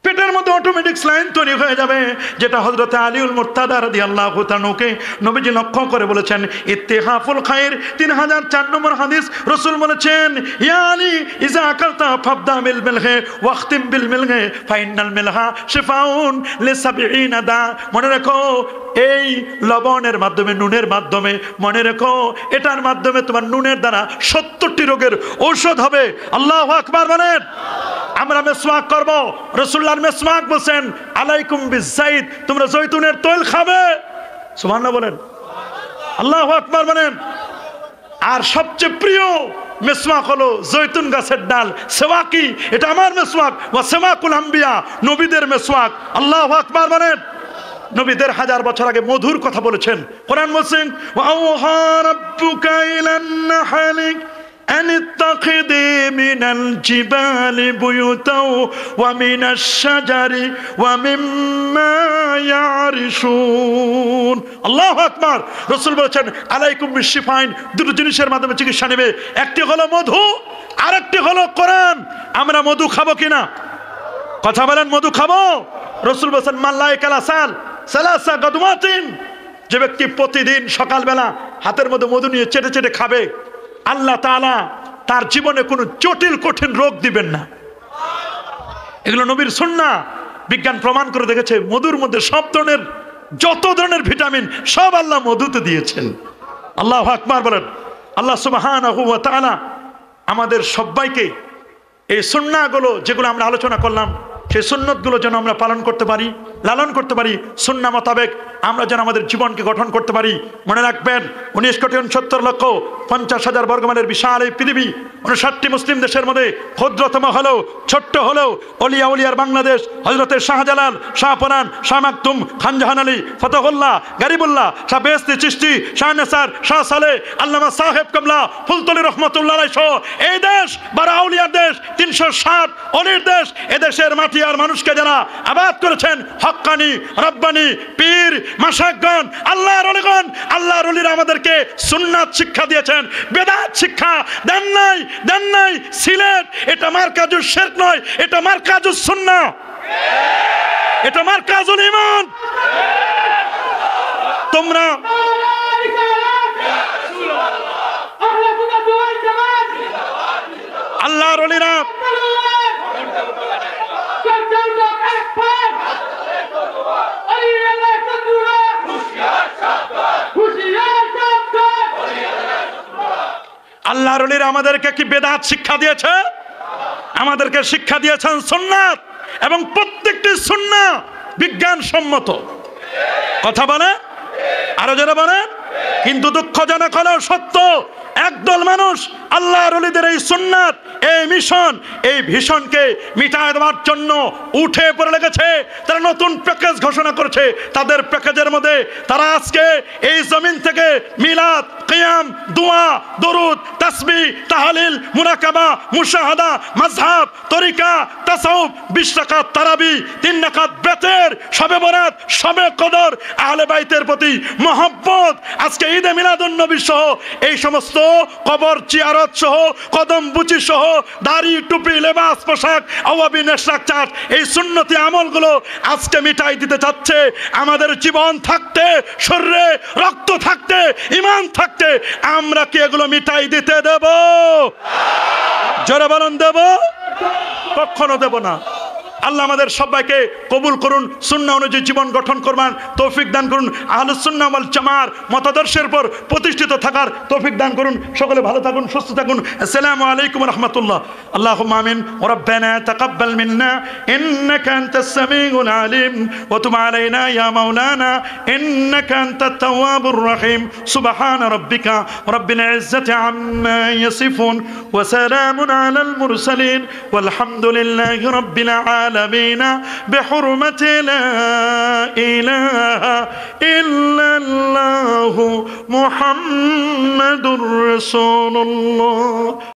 পেটের মধ্যে অটোমেটিক স্লাইন তৈরি হয়ে যাবে, যেটা হযরত আলীউল মুর্তাদা রাদিয়াল্লাহু তাআলাকে নবীজি লক্ষ্য করে বলেছেন ইত্তিহাফুল খায়র 3004 নম্বর হাদিস। রাসূল বলেছেন ইয়া আলী ইজা আকালতা ফাবদা বিল মিলহি ওয়াখতিম বিল মিলহি ফাইনাল মিলহা শিফাউন লি70 দা। মনে রাখো এই লবণের মাধ্যমে, নুনের মাধ্যমে, মনে রেখো এটার মাধ্যমে তোমার নুনের দ্বারা 70টি রোগের ঔষধ হবে। আল্লাহু আকবার বলেন। আমরা মেসওয়াক করব, রাসূলুল্লাহ মেসওয়াক বলেন আলাইকুম বিজাইদ, তোমরা জৈতুনের তেল খাবে। সুবহানাল্লাহ বলেন, আল্লাহু আকবার বলেন। আর সবচেয়ে প্রিয় মেসওয়াক হলো জৈতুন গাছের ডাল, সেওয়াকি, এটা আমার মেসওয়াক। ওয়া সেওয়াকুল আম্বিয়া, নবীদের মেসওয়াক। আল্লাহু আকবার বলেন। নবীদের হাজার বছর আগে মধুর কথা বলেছেন। কোরআন বলছেন ওয়া আওহা রাব্বুকা ইলান নাহলি أن اتخذي من الجبال بيوتا ومن الشجر ومما يعرشون। আল্লাহু আকবার। রাসূল বলেছেন আলাইকুম বিশিফাইন, দুটো জিনিসের মাধ্যমে চিকিৎসা নেবে, একটি হলো মধু, আরেকটি হলো কোরআন। আমরা মধু খাবো কিনা? কথা বলেন, মধু খাবো? রাসূল বলেছেন মাল্লাইকাল আসাল সালাসা গাদওয়াতিন, যে ব্যক্তি প্রতিদিন সকালবেলা হাতের মধ্যে মধু নিয়ে চেটে চেটে খাবে, আল্লাহ তাআলা তার জীবনে কোনো জটিল কঠিন রোগ দিবেন না। এগুলো নবীর সুন্নাহ। বিজ্ঞান প্রমাণ করে দেখেছে মধুর মধ্যে সব ধরনের, যত ধরনের ভিটামিন সব আল্লাহ মধুতে দিয়েছেন। আল্লাহু আকবার বলেন। আল্লাহ সুবহানাহু ওয়া তাআলা আমাদের সবাইকে এই সুন্নাহগুলো যেগুলো আমরা আলোচনা করলাম, সেই সুন্নতগুলো যেন আমরা পালন করতে পারি, লালন করতে পারি, সুন্নাহ মোতাবেক আমরা যেন আমাদের জীবনকে গঠন করতে পারি। মনে রাখবেন 19,69,50,000 বর্গমাইলের বিশাল এই পৃথিবী, 59টি মুসলিম দেশের মধ্যে ক্ষুদ্রতম হলেও, ছোট্ট হলেও অলিয়া উলিয়ার বাংলাদেশ, হযরতের শাহজালাল, শাহপরান, শাহ মাকতুম, খান জাহান আলী, ফতহুল্লাহ, গরিবুল্লাহ, শাহ বেহেশতি চিশতি, শাহ নেসার, শাহ সালেহ, আল্লামা সাহেব কামলা, ফুলতলি রহমতুল্লাহ আলাইহি সহ এই দেশ 12 আউলিয়ার দেশ, 360 অলির দেশ। এদেশের মাটি আর মানুষকে যারা আবাদ করেছেন, হক্কানি, রব্বানি, পীর, মাশায়েখগণ, আল্লাহর ওলিগণ, আল্লাহর ওলিরা আমাদেরকে সুন্নাত শিক্ষা দিয়েছেন, বেদাত শিক্ষা দেন নাই, দেন নাই। সিলেট এটা মারকাজুস শিরক নয়, এটা মারকাজুস সুন্নাহ, এটা মারকাজুল ঈমান। তোমরা আল্লাহর ওলিরা আল্লাহর ওলিরা আমাদেরকে কি বেদাত শিক্ষা দিয়েছে? আমাদেরকে শিক্ষা দিয়েছেন সুন্নাত, এবং প্রত্যেকটি সুন্নাহ বিজ্ঞানসম্মত। কথা বলে, আরো যারা বলেন। কিন্তু দুঃখজনক হলেও সত্য, একদল মানুষ আল্লাহর ওলিদের এই সুন্নাত, এই মিশন, এই ভীষণকে মিটায় দেওয়ার জন্য উঠে পড়ে লেগেছে। তারা নতুন প্যাকেজ ঘোষণা করেছে। তাদের প্যাকেজের মধ্যে তারা আজকে এই জমিন থেকে মিলাদ, কিয়াম, দোয়া, দরুদ, তাসবিহ, তাহলিল, মুরাকাবা, মুশাহাদা, মাযহাব, তরিকা, তাসাউফ, 20 রাকাত তারাবি, 3 রাকাত বেতের, শবে বরাত, শবে কদর, আহলে বাইতের প্রতি মহব্বত, আজকে ঈদে মিলাদুন নবী সহ এই সমস্ত কবর জিয়ারত সহ, কদম বুচি সহ, দাড়ি, টুপি, লেবাস, পোশাক, আওয়াবি, নেশাক, চাট, এই সুন্নতি আমলগুলো আজকে মিটাই দিতে চাচ্ছে। আমাদের জীবন থাকতে, শরীরে রক্ত থাকতে, ঈমান থাকতে আমরা কি এগুলো মিটাই দিতে দেব? জোরে বলুন, দেব? কখনো দেব না। আল্লাহ আমাদের সবাইকে কবুল করুন, সুন্নাহ অনুযায়ী জীবন গঠন করবার তৌফিক দান করুন, আহলুস সুন্নাহ ওয়াল জামার মতাদর্শের উপর প্রতিষ্ঠিত থাকার তৌফিক দান করুন। সকলে ভালো থাকুন, সুস্থ থাকুন। আসসালামু আলাইকুম ওয়া রাহমাতুল্লাহ। আল্লাহুম্মা আমিন। ওয়া রাব্বানা তাকাব্বাল মিন্না ইন্নাকা আনতাস সামিউল আলিম ওয়া তুব আলাইনা ইয়া মাওলানা ইন্নাকা আনতাত তাওয়াবুর রহিম। সুবহানা রাব্বিকা রাব্বিল ইজ্জাতি আম্মা ইয়াসিফুন ওয়া সালামুন আলাল মুরসালিন ওয়াল হামদুলিল্লাহি রাব্বিল আলামিন بحرمة لا إله إلا الله محمد رسول الله।